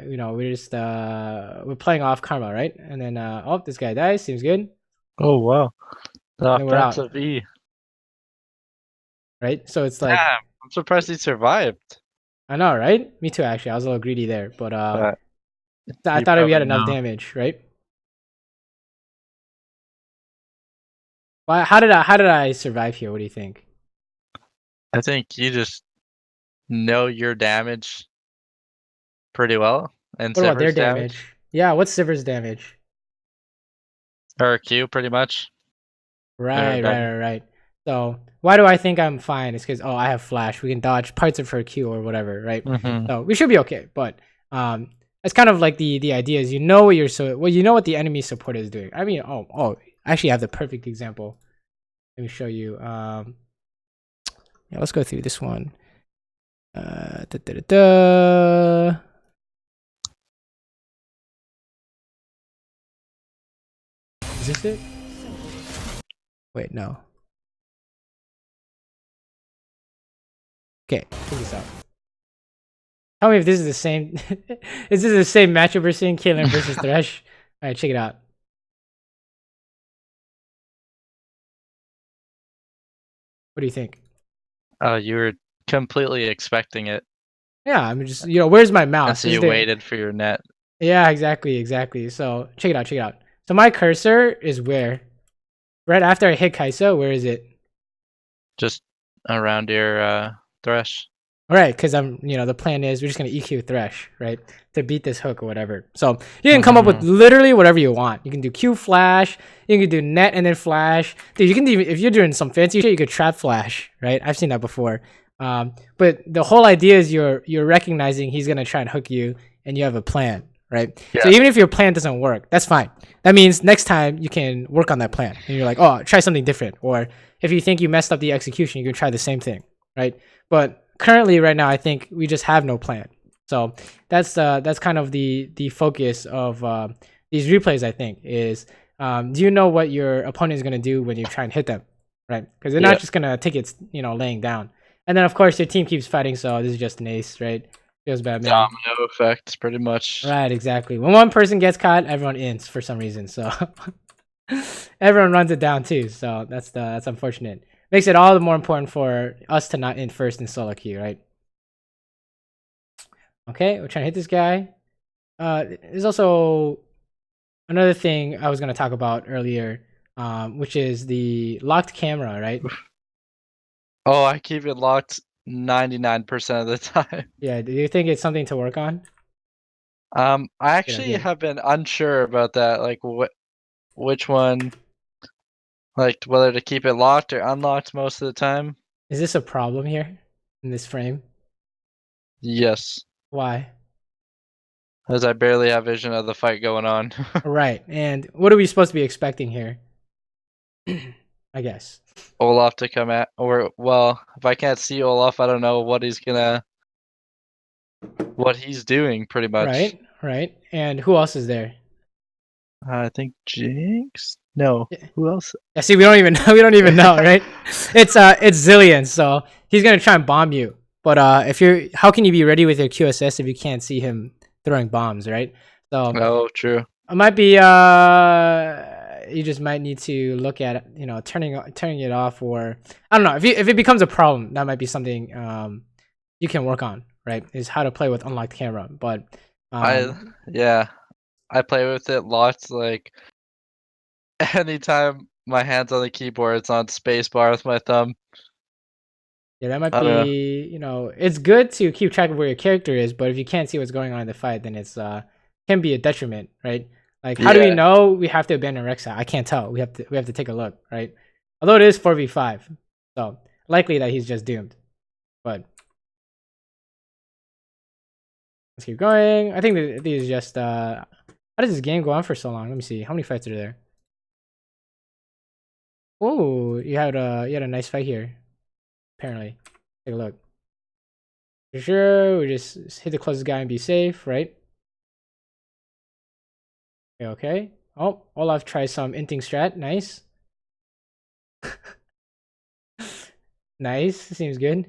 you know, we're playing off karma, right? And then oh, this guy dies. Seems good. Oh wow. The And we're out. offensive E. Right. So it's like, Damn, I'm surprised he survived. I know, right? Me too. Actually, I was a little greedy there, but I You thought we had probably enough know. damage, right? Well, how did I survive here? What do you think? I think you just know your damage pretty well. And What about their Siver's damage. damage? Yeah, what's Siver's damage? Or Q pretty much. Right. So why do I think I'm fine? It's because, oh, I have flash. We can dodge parts of her Q or whatever, right? Mm-hmm. So we should be okay. But it's kind of like the idea is, you know what you know what the enemy support is doing. I mean, I actually have the perfect example. Let me show you. Yeah, let's go through this one. Da, da, da, da. Is this it? Wait, no. Okay, check this out. Tell me if this is the same. Is this the same matchup we're seeing? Caitlyn versus Thresh. All right, check it out. What do you think? You were completely expecting it. Yeah, I'm just, you know, where's my mouse? And so you waited for your net. Yeah, exactly. So check it out. So my cursor is where? Right after I hit Kai'Sa, where is it? Just around your Thresh. All right, because the plan is we're just gonna EQ Thresh, right, to beat this hook or whatever. So you can come up with literally whatever you want. You can do Q flash, you can do net and then flash. Dude, you can even, if you're doing some fancy shit, you could trap flash, right? I've seen that before. But the whole idea is you're recognizing he's gonna try and hook you, and you have a plan, right? Yeah. So even if your plan doesn't work, that's fine. That means next time you can work on that plan, and you're like, oh, try something different. Or if you think you messed up the execution, you can try the same thing, right? But currently, right now, I think we just have no plan. So that's kind of the focus of these replays. I think is, do you know what your opponent is gonna do when you try and hit them, right? Because they're not just gonna take it, laying down. And then of course your team keeps fighting, so this is just an ace, right? Feels bad, man. Domino effect, pretty much. Right, exactly. When one person gets caught, everyone ints for some reason. So everyone runs it down too. So that's unfortunate. Makes it all the more important for us to not int first in solo queue, right? Okay, we're trying to hit this guy. There's also another thing I was gonna talk about earlier, which is the locked camera, right? Oh, I keep it locked 99% of the time. Yeah, do you think it's something to work on? I actually have been unsure about that, like which one, like whether to keep it locked or unlocked most of the time. Is this a problem here in this frame? Yes. Why? As I barely have vision of the fight going on. Right, and what are we supposed to be expecting here? I guess. Olaf to come at, or well, if I can't see Olaf, I don't know what he's doing pretty much. Right. And who else is there? I think Jinx? No. Who else? Yeah, see, we don't even know, right? It's Zillion, so he's gonna try and bomb you. But how can you be ready with your QSS if you can't see him throwing bombs, right? So oh, true. It might be you just might need to look at it, turning it off, or I don't know, if it becomes a problem, that might be something you can work on, right? Is how to play with unlocked camera. But yeah, I play with it lots. Like anytime my hand's on the keyboard, it's on spacebar with my thumb. Yeah, that might I don't know. be, it's good to keep track of where your character is, but if you can't see what's going on in the fight, then it's can be a detriment, right? Like, how do we Yeah. know we have to abandon Rexa? I can't tell. We have to take a look, right? Although it is 4v5, so likely that he's just doomed. But let's keep going. I think that these just how does this game go on for so long? Let me see. How many fights are there? Oh, you had a nice fight here. Apparently, take a look. For sure, we just hit the closest guy and be safe, right? Okay. Oh, Olaf tries some inting strat. Nice. Nice. Seems good.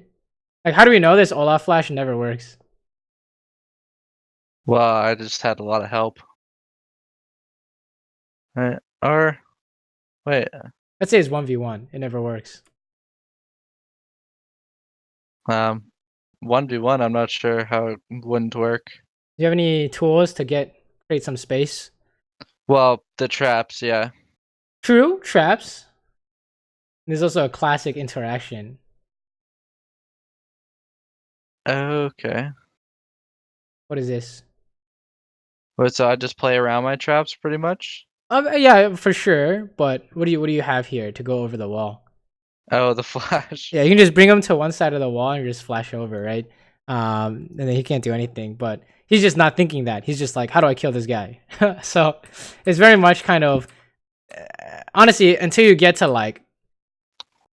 Like, how do we know this Olaf flash never works? Well, I just had a lot of help. Right. Or wait. Let's say it's 1v1. It never works. 1v1. I'm not sure how it wouldn't work. Do you have any tools to create some space? Well, the traps, yeah. True. Traps. There's also a classic interaction. Okay. What is this? Wait, so I just play around my traps pretty much? Yeah, for sure. But what do you have here to go over the wall? Oh, the flash. Yeah, you can just bring him to one side of the wall and just flash over, right? And then he can't do anything. But he's just not thinking that. He's just like, how do I kill this guy? So it's very much kind of honestly until you get to like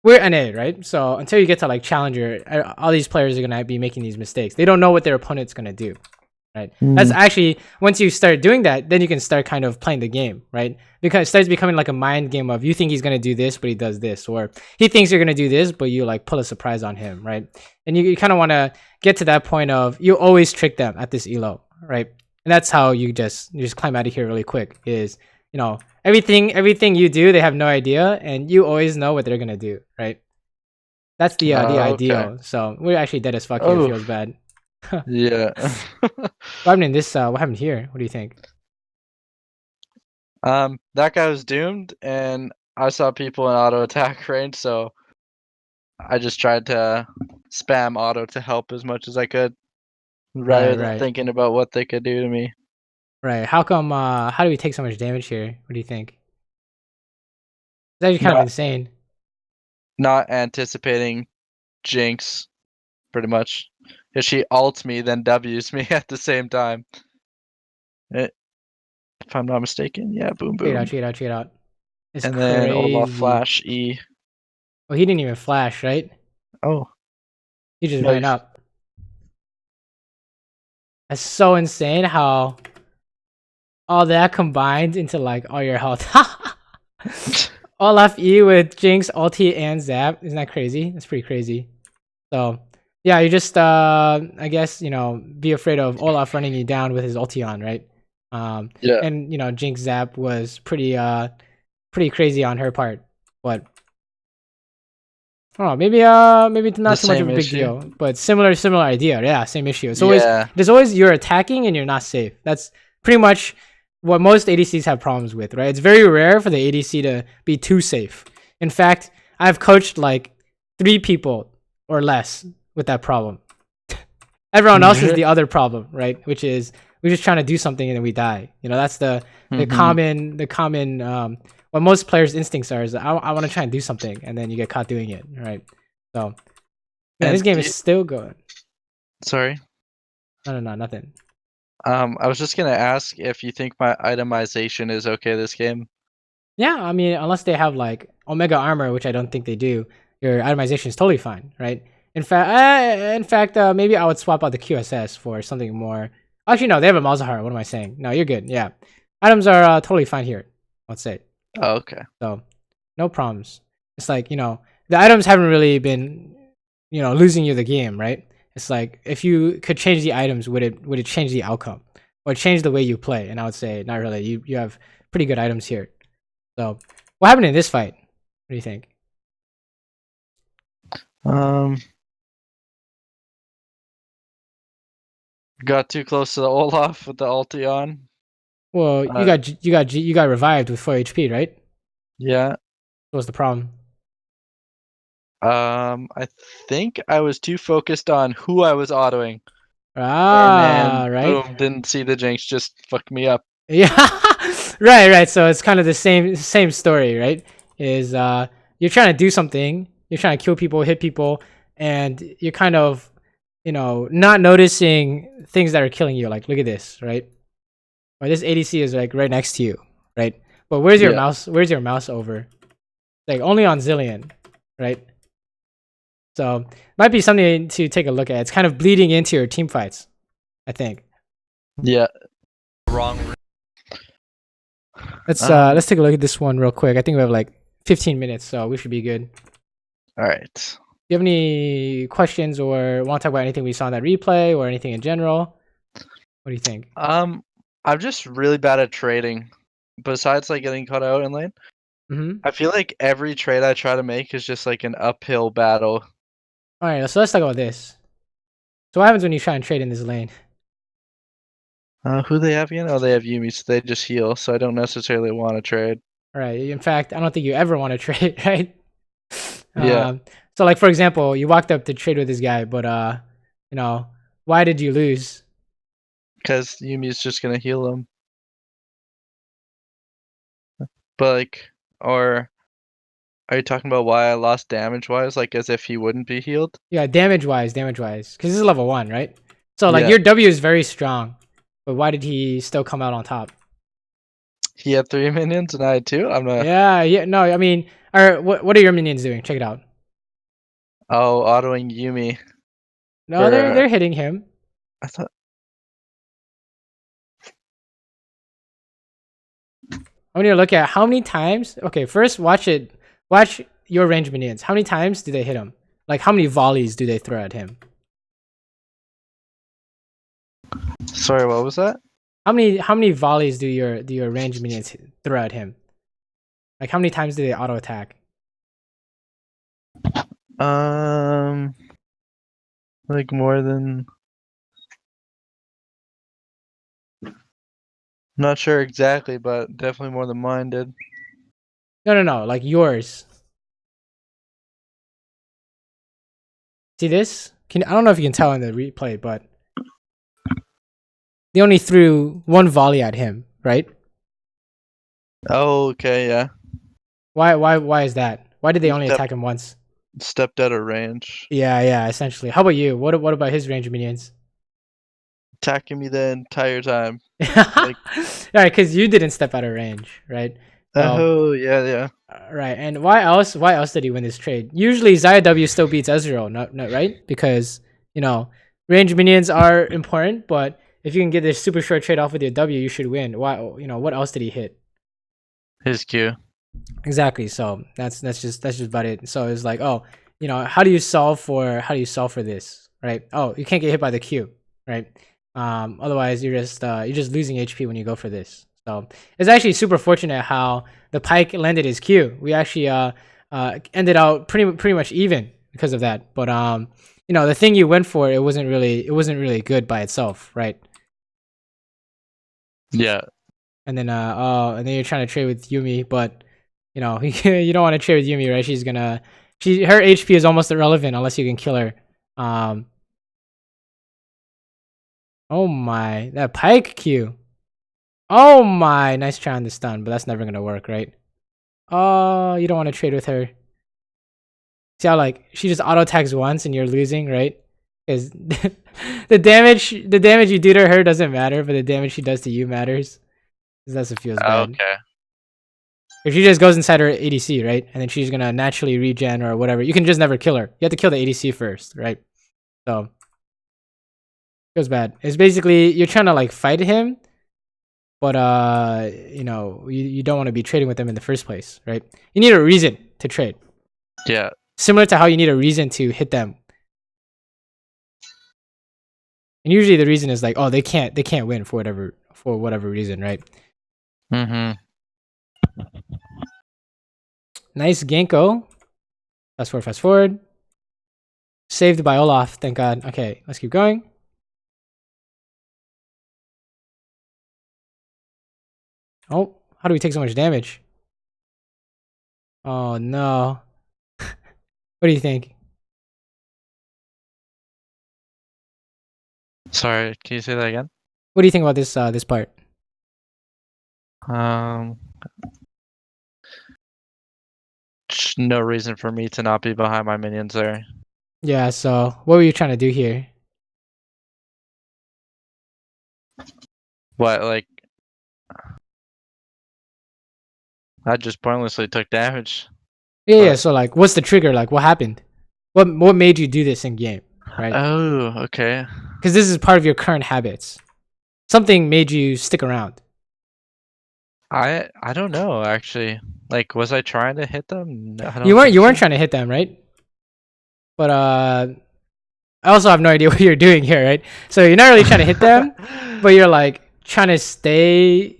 we're NA, right? So until you get to like challenger, all these players are gonna be making these mistakes. They don't know what their opponent's gonna do, right? That's actually once you start doing that, then you can start kind of playing the game, right? Because it starts becoming like a mind game of you think he's gonna do this, but he does this, or he thinks you're gonna do this, but you like pull a surprise on him, right? And you kind of want to get to that point of you always trick them at this elo, right? And that's how you just climb out of here really quick. Is everything you do, they have no idea, and you always know what they're gonna do, right? That's the Okay. ideal. So we're actually dead as fuck here. It Oh, feels bad. yeah. What happened in this? What happened here? What do you think? That guy was doomed, and I saw people in auto attack range, so I just tried to spam auto to help as much as I could, Right, rather than right, thinking about what they could do to me. right. How come? How do we take so much damage here? What do you think? It's actually kind of Not insane. not anticipating Jinx, pretty much. If she ults me, then W's me at the same time. If I'm not mistaken, yeah, boom, Check it out. boom. Check it out. Check it out. It's And then Olaf crazy. flash E. Well, he didn't even flash, right? Oh, He just no, ran up. That's so insane how all that combined into like all your health. Olaf E with Jinx, ulti, and Zap. Isn't that crazy? That's pretty crazy. So yeah, you just I guess be afraid of Olaf running you down with his ulti on, right? yeah, And Jinx Zap was pretty crazy on her part, but oh maybe it's the not too much of same a big issue. deal, but similar idea. Yeah, same issue. Yeah, There's always you're attacking and you're not safe. That's pretty much what most ADCs have problems with, right? It's very rare for the ADC to be too safe. In fact, I've coached like 3 people or less with that problem. Everyone else is the other problem, right? Which is we're just trying to do something and then we die. That's the hmm common what most players' instincts are is I want to try and do something and then you get caught doing it, right? So man, this And game is still going. sorry. No, nothing. I was just gonna ask if you think my itemization is okay this game. Yeah, I mean, unless they have like Omega armor, which I don't think they do, your itemization is totally fine, right? In fact, maybe I would swap out the QSS for something more. Actually, no, they have a Malzahar. What am I saying? No, you're good. Yeah, items are totally fine here. Let's say Oh, okay. so, no problems. It's like the items haven't really been losing you the game, right? It's like if you could change the items, would it change the outcome or change the way you play? And I would say not really. You have pretty good items here. So, what happened in this fight? What do you think? Um, got too close to the Olaf with the ulti on. Well, you got revived with 4 HP, right? Yeah. What was the problem? I think I was too focused on who I was autoing, and Ah, then right. boom, didn't see the jinx just fucked me up. Yeah, right. So it's kind of the same story, right? Is you're trying to do something, you're trying to kill people, hit people, and you're kind of, not noticing things that are killing you. Like, look at this, right? Or this ADC is like right next to you, right? But where's your Yeah. mouse? Where's your mouse over? Like only on Zillion, right? So might be something to take a look at. It's kind of bleeding into your team fights, I think. Yeah. Wrong. Let's take a look at this one real quick. I think we have like 15 minutes, so we should be good. All right. Do you have any questions or want to talk about anything we saw in that replay or anything in general? What do you think? I'm just really bad at trading. Besides like getting caught out in lane, Mm-hmm. I feel like every trade I try to make is just like an uphill battle. All right, so let's talk about this. So what happens when you try and trade in this lane? Who they have again? Oh, they have Yumi, so they just heal. So I don't necessarily want to trade. All right. In fact, I don't think you ever want to trade, right? Yeah. So like for example, you walked up to trade with this guy, but why did you lose? Because Yumi's just gonna heal them. But like, or are you talking about why I lost damage wise? Like as if he wouldn't be healed? Yeah, damage wise, because this is level 1, right? So like Yeah. your W is very strong, but why did he still come out on top? He had 3 minions and I had 2? I'm not. Yeah. No, I mean, what are your minions doing? Check it out. Oh, autoing Yumi. No, they're hitting him. I thought. I want you to look at how many times. Okay, first watch it. Watch your range minions. How many times do they hit him? Like how many volleys do they throw at him? Sorry, what was that? How many volleys do your range minions throw at him? Like how many times do they auto attack? Like more than. Not sure exactly, but definitely more than mine did. No. Like yours. See this? I don't know if you can tell in the replay, but they only threw one volley at him, right? Oh, okay, yeah. Why is that? Why did they only attack him once? Stepped out of range. Yeah, essentially. How about you? What about his range minions? Attacking me the entire time. All right, because you didn't step out of range, right? Oh, yeah. Right, and why else? Why else did he win this trade? Usually, Xayah W still beats Ezreal, not right? Because range minions are important, but if you can get this super short trade off with your W, you should win. Why? What else did he hit? His Q. Exactly. So that's just about it. So it's like, oh, how do you solve for this, right? Oh, you can't get hit by the Q, right? Otherwise you're just losing HP when you go for this. So it's actually super fortunate how the Pyke landed his Q. We actually ended out pretty much even because of that. But the thing you went for, it wasn't really good by itself, right? Yeah. And then and then you're trying to trade with Yumi, but you don't want to trade with Yumi, right? Her HP is almost irrelevant unless you can kill her. Oh my, that Pyke Q. Oh my, nice try on the stun, but that's never gonna work, right? Oh, you don't want to trade with her. See how like she just auto attacks once and you're losing, right? Because the damage you do to her doesn't matter, but the damage she does to you matters. That's what feels bad. Okay. If she just goes inside her ADC, right? And then she's gonna naturally regen or whatever. You can just never kill her. You have to kill the ADC first, right? So feels bad. It's basically you're trying to like fight him, but you don't want to be trading with them in the first place, right? You need a reason to trade. Yeah. Similar to how you need a reason to hit them. And usually the reason is like, oh, they can't win for whatever reason, right? Mm-hmm. Nice Genko. Fast forward. Saved by Olaf, thank God. Okay, let's keep going. Oh, how do we take so much damage? Oh no. What do you think? Sorry, can you say that again? What do you think about this part? Um, no reason for me to not be behind my minions there. Yeah, so what were you trying to do here? What, like, I just pointlessly took damage. Yeah, But so like what's the trigger? Like what happened? What made you do this in game? Right? oh, okay. Because this is part of your current habits. Something made you stick around. I don't know actually. Like, was I trying to hit them? No, I You don't weren't think you weren't so. trying to hit them, right? But I also have no idea what you're doing here, right? So you're not really trying to hit them, but you're like trying to stay.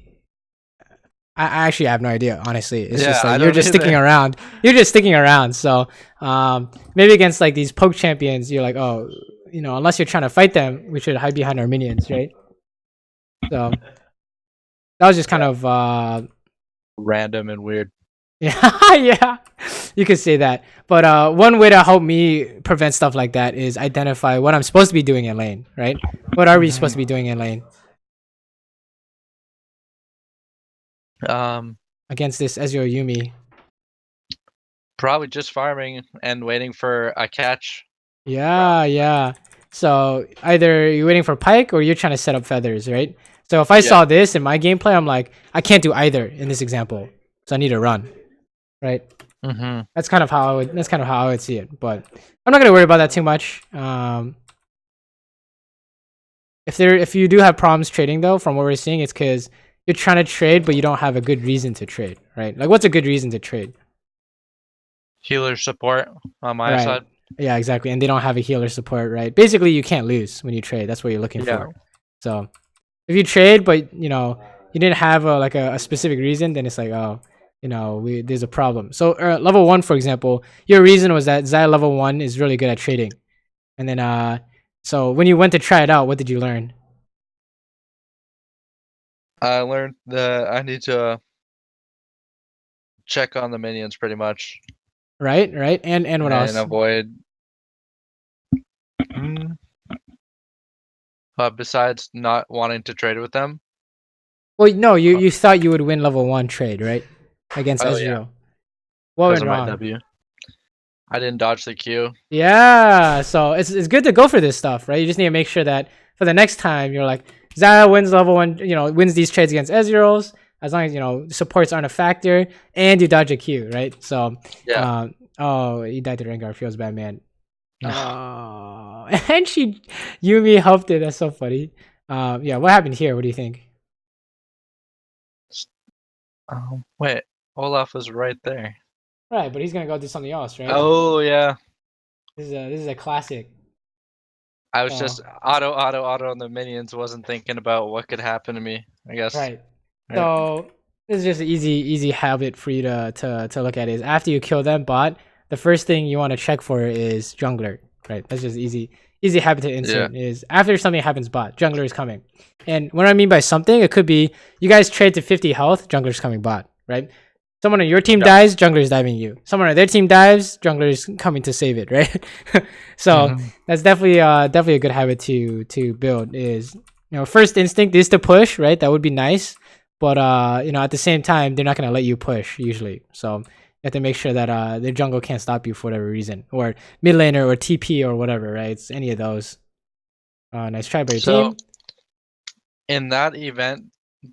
I actually have no idea, honestly. It's Yeah, just I like you're don't just sticking either. around. You're just sticking around. So maybe against like these poke champions, you're like, oh, unless you're trying to fight them, we should hide behind our minions, right? So that was just kind Yeah. of Random and weird. yeah, yeah. You could say that. But one way to help me prevent stuff like that is identify what I'm supposed to be doing in lane, right? What are we supposed to be doing in lane Um, against this Ezreal Yumi? Probably just farming and waiting for a catch. Yeah, yeah. So either you're waiting for Pike or you're trying to set up feathers, right? So if I Yeah. saw this in my gameplay, I'm like, I can't do either in this example. So I need to run, right? Mm-hmm. That's kind of how I would see it. But I'm not gonna worry about that too much. If you do have problems trading though, from what we're seeing, it's because you're trying to trade but you don't have a good reason to trade, right? Like what's a good reason to trade? Healer support on my Right. side. Yeah, exactly. And they don't have a healer support, right? Basically you can't lose when you trade. That's what you're looking Yeah. for. So if you trade but you didn't have a specific reason, then it's like, oh, there's a problem. So level 1, for example, your reason was that Zai level 1 is really good at trading. And then so when you went to try it out, what did you learn? I learned that I need to check on the minions pretty much Right? And what and else? avoid. Mm, besides not wanting to trade with them. Well, no, you uh, you thought you would win level 1 trade, right? Against Oh yeah, Ezreal. What because went of my wrong? W. I didn't dodge the Q. Yeah, so it's good to go for this stuff, right? You just need to make sure that for the next time you're like, Zaya wins level 1, wins these trades against Ezreals, as long as supports aren't a factor, and you dodge a Q, right? So Yeah. oh, he died to Rengar, feels bad, man. Oh, and Yumi helped it. That's so funny. Yeah, what happened here? What do you think? Wait, Olaf was right there. Right, but he's gonna go do something else, right? Oh yeah. This is a classic. I was So just auto on the minions. Wasn't thinking about what could happen to me. I guess. right. Right. So this is just an easy habit for you to look at is after you kill them bot, the first thing you want to check for is jungler. Right. That's just easy habit to Yeah. insert is after something happens bot, jungler is coming. And what I mean by something, it could be you guys trade to 50 health, jungler's coming bot, right? Someone on your team Yeah. dies, jungler is diving you. Someone on their team dives, jungler is coming to save it, right? So that's definitely a good habit to build is first instinct is to push, right? That would be nice. But at the same time, they're not gonna let you push usually. So you have to make sure that their jungle can't stop you for whatever reason. Or mid laner or TP or whatever, right? It's any of those. Nice try by your team. In that event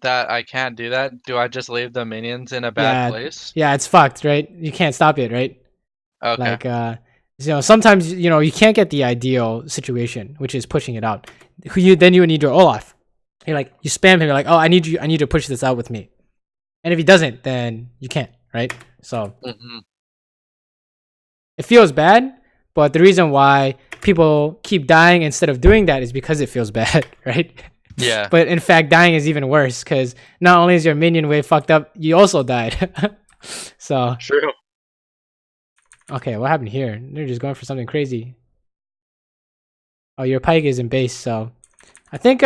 that I can't do that, do I just leave the minions in a bad Yeah, place? yeah, it's fucked, right? You can't stop it, right? Okay. Like sometimes you can't get the ideal situation, which is pushing it out. Then you would need your Olaf. You're like you spam him. You're like, oh, I need to push this out with me. And if he doesn't, then you can't, right? So it feels bad, but the reason why people keep dying instead of doing that is because it feels bad, right? Yeah. But in fact, dying is even worse because not only is your minion way fucked up, you also died. So True. okay, what happened here? They're just going for something crazy. Oh, your Pike is in base, so I think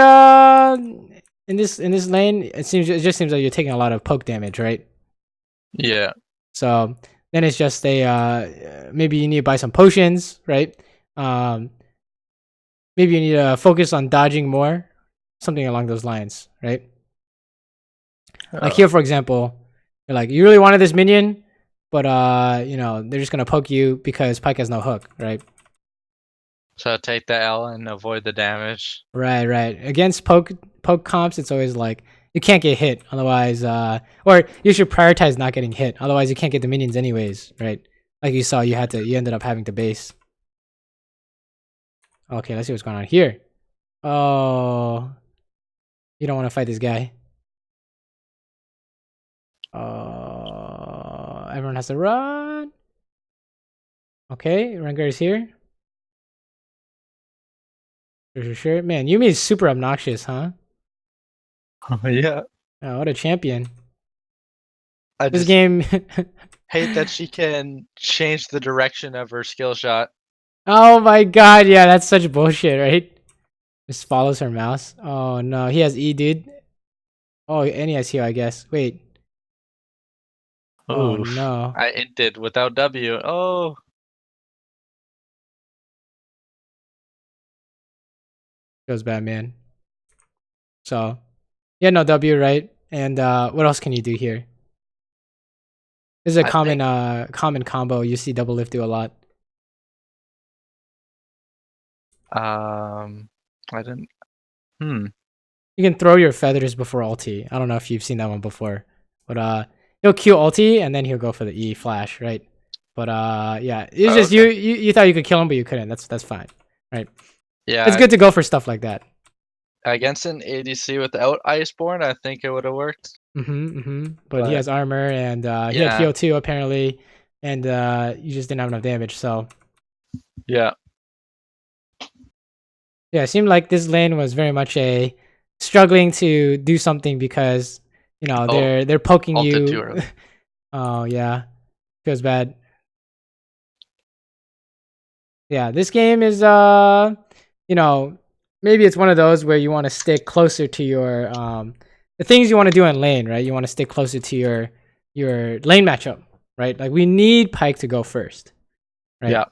in this lane, it just seems like you're taking a lot of poke damage, right? Yeah. So then it's just a maybe you need to buy some potions, right? Maybe you need to focus on dodging more, something along those lines, right? Like here, for example, you're like, you really wanted this minion, but you know, they're just gonna poke you because Pyke has no hook, right? So take the L and avoid the damage. Right, right. Against poke comps, it's always like you can't get hit, otherwise, or you should prioritize not getting hit, otherwise you can't get the minions anyways, right? Like you saw, you ended up having to base. Okay, let's see what's going on here. Oh, you don't want to fight this guy. Everyone has to run. Okay, Rengar is here. Sure. Man, Yuumi is super obnoxious, huh? Oh, yeah. Oh, what a champion. I This just game. hate that she can change the direction of her skill shot. Oh my god, yeah, that's such bullshit, right? Just follows her mouse. Oh no, he has E, dude. Oh, and he has heal, I guess. Wait. Oh Oof. no. I inted without W. Oh. Goes Batman. So, yeah, no W, right? And what else can you do here? This is a common combo. You see double lift do a lot. I didn't. Hmm. You can throw your feathers before ulti. I don't know if you've seen that one before, but he'll Q ulti and then he'll go for the E flash, right? But yeah, it's just okay. you thought you could kill him, but you couldn't. That's fine, right? Yeah. It's good to go for stuff like that. Against an ADC without Iceborne, I think it would have worked. But he has armor and he had heal too apparently, and you just didn't have enough damage. So yeah, it seemed like this lane was very much a struggling to do something because you know they're poking you. Too early. Oh yeah, feels bad. Yeah, this game is you know, maybe it's one of those where you want to stick closer to your the things you want to do in lane, right? You want to stick closer to your lane matchup, right? Like we need Pyke to go first, right? Yeah.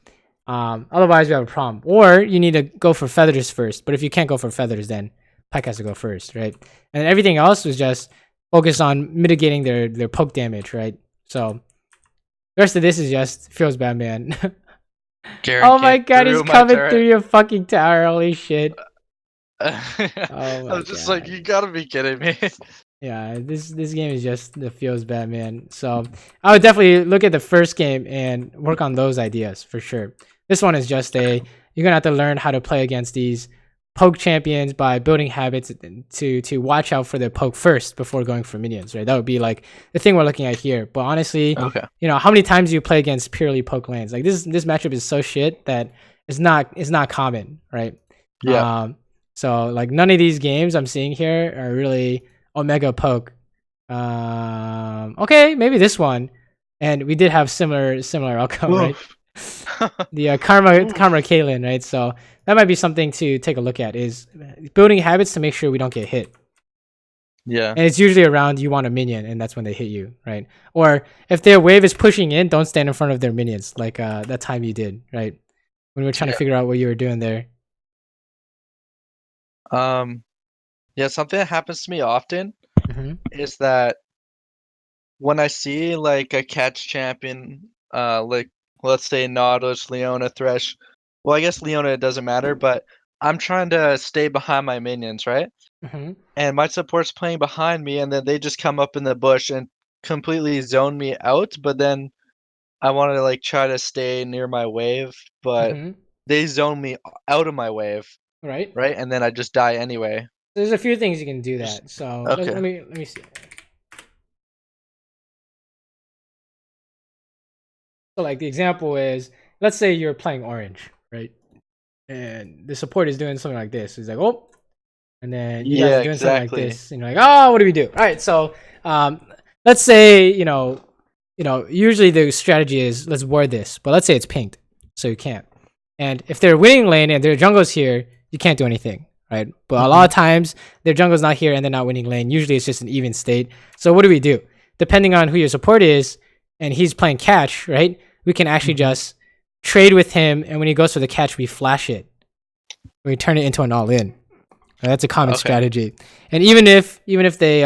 Otherwise we have a problem. Or you need to go for feathers first. But if you can't go for feathers, then Pyke has to go first, right? And everything else was just focus on mitigating their poke damage, right? So the rest of this is just feels bad, man. Oh my god, he's coming through your fucking tower. Holy shit. I was just like, you gotta be kidding me. Yeah, this game is just the feels bad, man. So I would definitely look at the first game and work on those ideas for sure. This one is just you're gonna have to learn how to play against these poke champions by building habits to watch out for the poke first before going for minions, right? That would be like the thing we're looking at here. But honestly, you know, how many times do you play against purely poke lanes? Like this matchup is so shit that it's not common, right? Yeah. So like none of these games I'm seeing here are really Omega poke. Okay, maybe this one. And we did have similar outcome, right? The karma Caitlyn, right? So that might be something to take a look at, is building habits to make sure we don't get hit. Yeah. And it's usually around you want a minion and that's when they hit you, right? Or if their wave is pushing in, don't stand in front of their minions like that time you did, right? When we were trying to figure out what you were doing there. Yeah, something that happens to me often is that when I see like a catch champion, like let's say Nautilus, Leona, Thresh. Well, I guess Leona, it doesn't matter, but I'm trying to stay behind my minions, right? And my support's playing behind me, and then they just come up in the bush and completely zone me out. But then I want to like try to stay near my wave, but they zone me out of my wave, right? And then I just die anyway. There's a few things you can do that. So let me see. So like the example is, let's say you're playing orange, right? And the support is doing something like this. It's like, oh, and then you guys are doing something like this, and you're like, oh, what do we do? All right, so let's say you know, usually the strategy is let's ward this, but let's say it's pinged, so you can't. And if they're winning lane and their jungle's here, you can't do anything, right? But a lot of times their jungle's not here and they're not winning lane. Usually it's just an even state. So what do? Depending on who your support is, and he's playing catch, right? We can actually just trade with him, and when he goes for the catch, we flash it. We turn it into an all-in. Right? That's a common strategy. And even if they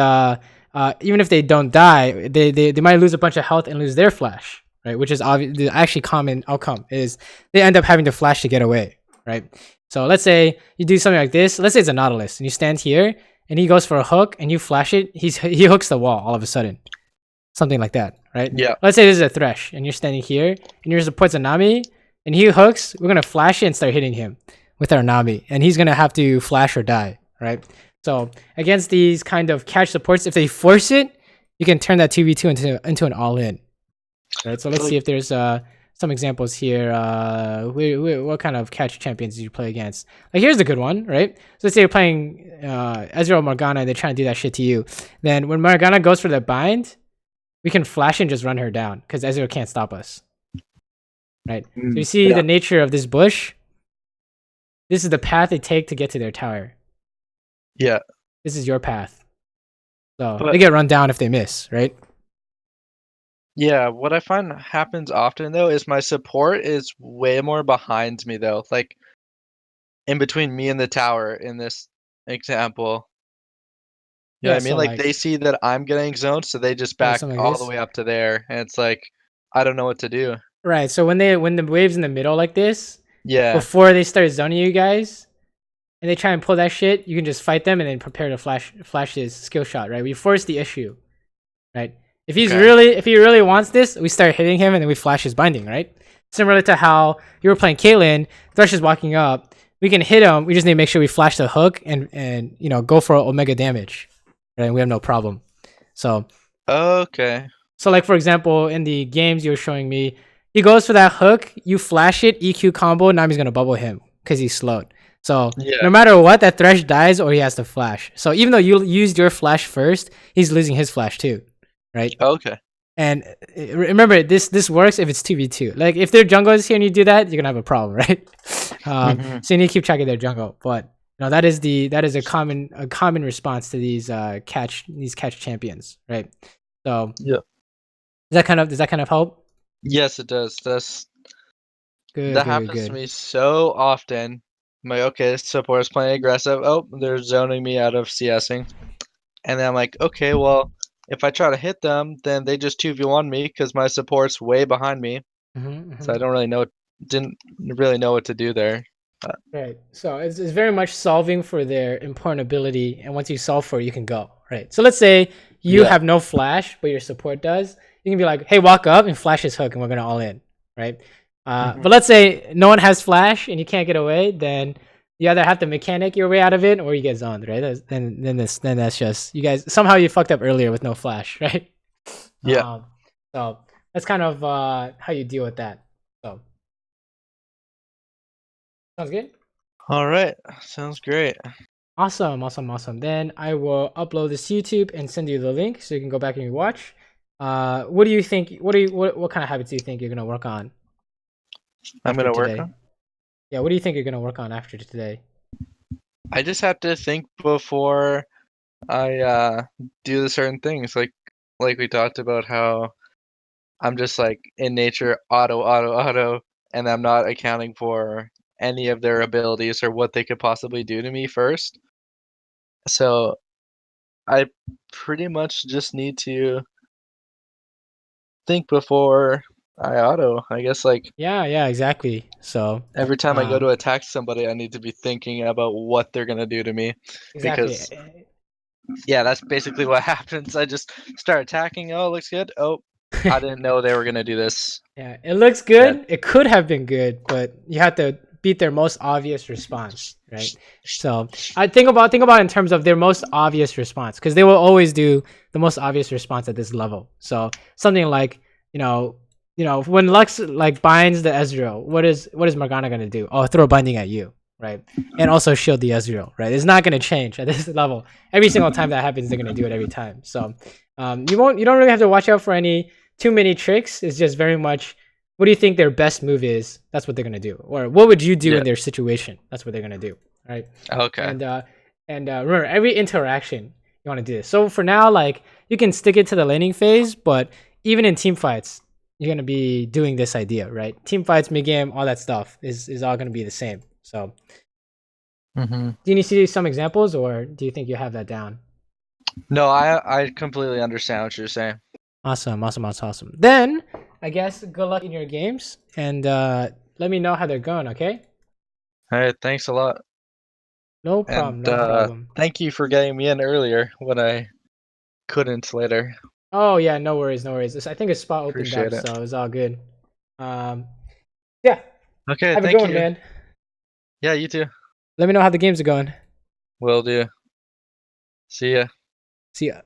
don't die, they might lose a bunch of health and lose their flash, right? Which is obvious. The actually common outcome is they end up having to flash to get away, right? So let's say you do something like this. Let's say it's a Nautilus, and you stand here, and he goes for a hook, and you flash it. He hooks the wall all of a sudden. Something like that, right? Yeah. Let's say this is a Thresh, and you're standing here, and your support's a Nami, and he hooks. We're gonna flash it and start hitting him with our Nami, and he's gonna have to flash or die, right? So against these kind of catch supports, if they force it, you can turn that 2v2 into an all-in, right? So let's see if there's some examples here. What kind of catch champions did you play against? Like here's a good one, right? So let's say you're playing Ezreal or Morgana, and they're trying to do that shit to you. Then when Morgana goes for the bind, we can flash and just run her down because Ezreal can't stop us, right? So you see the nature of this bush. This is the path they take to get to their tower. Yeah. This is your path. So they get run down if they miss, right? Yeah, what I find happens often though is my support is way more behind me though. Like in between me and the tower in this example. You know what I mean? so Like they see that I'm getting zoned, so they just back something like all this. the way up to there, and it's like I don't know what to do. Right. So when the wave's in the middle like this, Yeah. before they start zoning you guys, and they try and pull that shit, you can just fight them and then prepare to flash his skill shot, right? We force the issue, right? If he really wants this, we start hitting him and then we flash his binding, right? Similar to how you were playing Caitlyn, Thresh is walking up, we can hit him. We just need to make sure we flash the hook and you know go for omega damage, right? And we have no problem. So okay. So like for example, in the games you were showing me, he goes for that hook, you flash it, EQ combo, Nami's gonna bubble him because he's slowed. So no matter what, that Thresh dies or he has to flash. So even though you used your flash first, he's losing his flash too, right? Okay. And remember, this works if it's 2v2. Like if their jungle is here and you do that, you're gonna have a problem, right? So you need to keep track of their jungle. But you know that is a common response to these catch champions, right? So yeah, does that kind of help? Yes, it does. That happens to me so often. I'm like, okay, support's playing aggressive. Oh, they're zoning me out of CSing. And then I'm like, okay, well, if I try to hit them, then they just 2v1 me because my support's way behind me. So I didn't really know what to do there. Right. So it's very much solving for their important ability. And once you solve for it, you can go. Right. So let's say you have no flash, but your support does. You can be like, hey, walk up and flash his hook and we're going to all in. Right. But let's say no one has flash and you can't get away, then you either have to mechanic your way out of it or you get zoned, right? Then that's just you guys somehow you fucked up earlier with no flash, right? Yeah. So that's kind of how you deal with that. So sounds good. All right, sounds great. Awesome. Then I will upload this to YouTube and send you the link so you can go back and watch. What do you think? What kind of habits do you think you're gonna work on? I'm gonna work on. Yeah, what do you think you're gonna work on after today? I just have to think before I do the certain things. Like we talked about how I'm just like in nature auto, and I'm not accounting for any of their abilities or what they could possibly do to me first. So I pretty much just need to think before I auto. I guess like yeah, exactly. So every time I go to attack somebody, I need to be thinking about what they're gonna do to me. Exactly. Because that's basically what happens. I just start attacking. Oh, looks good. Oh, I didn't know they were gonna do this. Yeah, it looks good. Yeah. It could have been good, but you have to beat their most obvious response, right? So I think about in terms of their most obvious response, because they will always do the most obvious response at this level. So something like you know when Lux like binds the Ezreal, what is Morgana gonna do? Oh, throw a binding at you, right? And also shield the Ezreal, right? It's not gonna change at this level. Every single time that happens, they're gonna do it every time. So you don't really have to watch out for too many tricks. It's just very much what do you think their best move is? That's what they're gonna do. Or what would you do in their situation? That's what they're gonna do. right? Okay. And remember, every interaction you want to do this. So for now, like you can stick it to the laning phase, but even in team fights, you're gonna be doing this idea, right? Team fights, mid game, all that stuff is all gonna be the same. So, Mm-hmm. do you need to see some examples, or do you think you have that down? No, I completely understand what you're saying. Awesome. Then I guess good luck in your games, and let me know how they're going. Okay? All right, thanks a lot. No And problem. No problem. thank you for getting me in earlier when I couldn't later. Oh yeah, no worries, no worries. I think a spot opened up, Appreciate it. so it's all good. Um, yeah. Okay, Have a good thank one, you. man. Yeah, you too. Let me know how the games are going. Will do. See ya. See ya.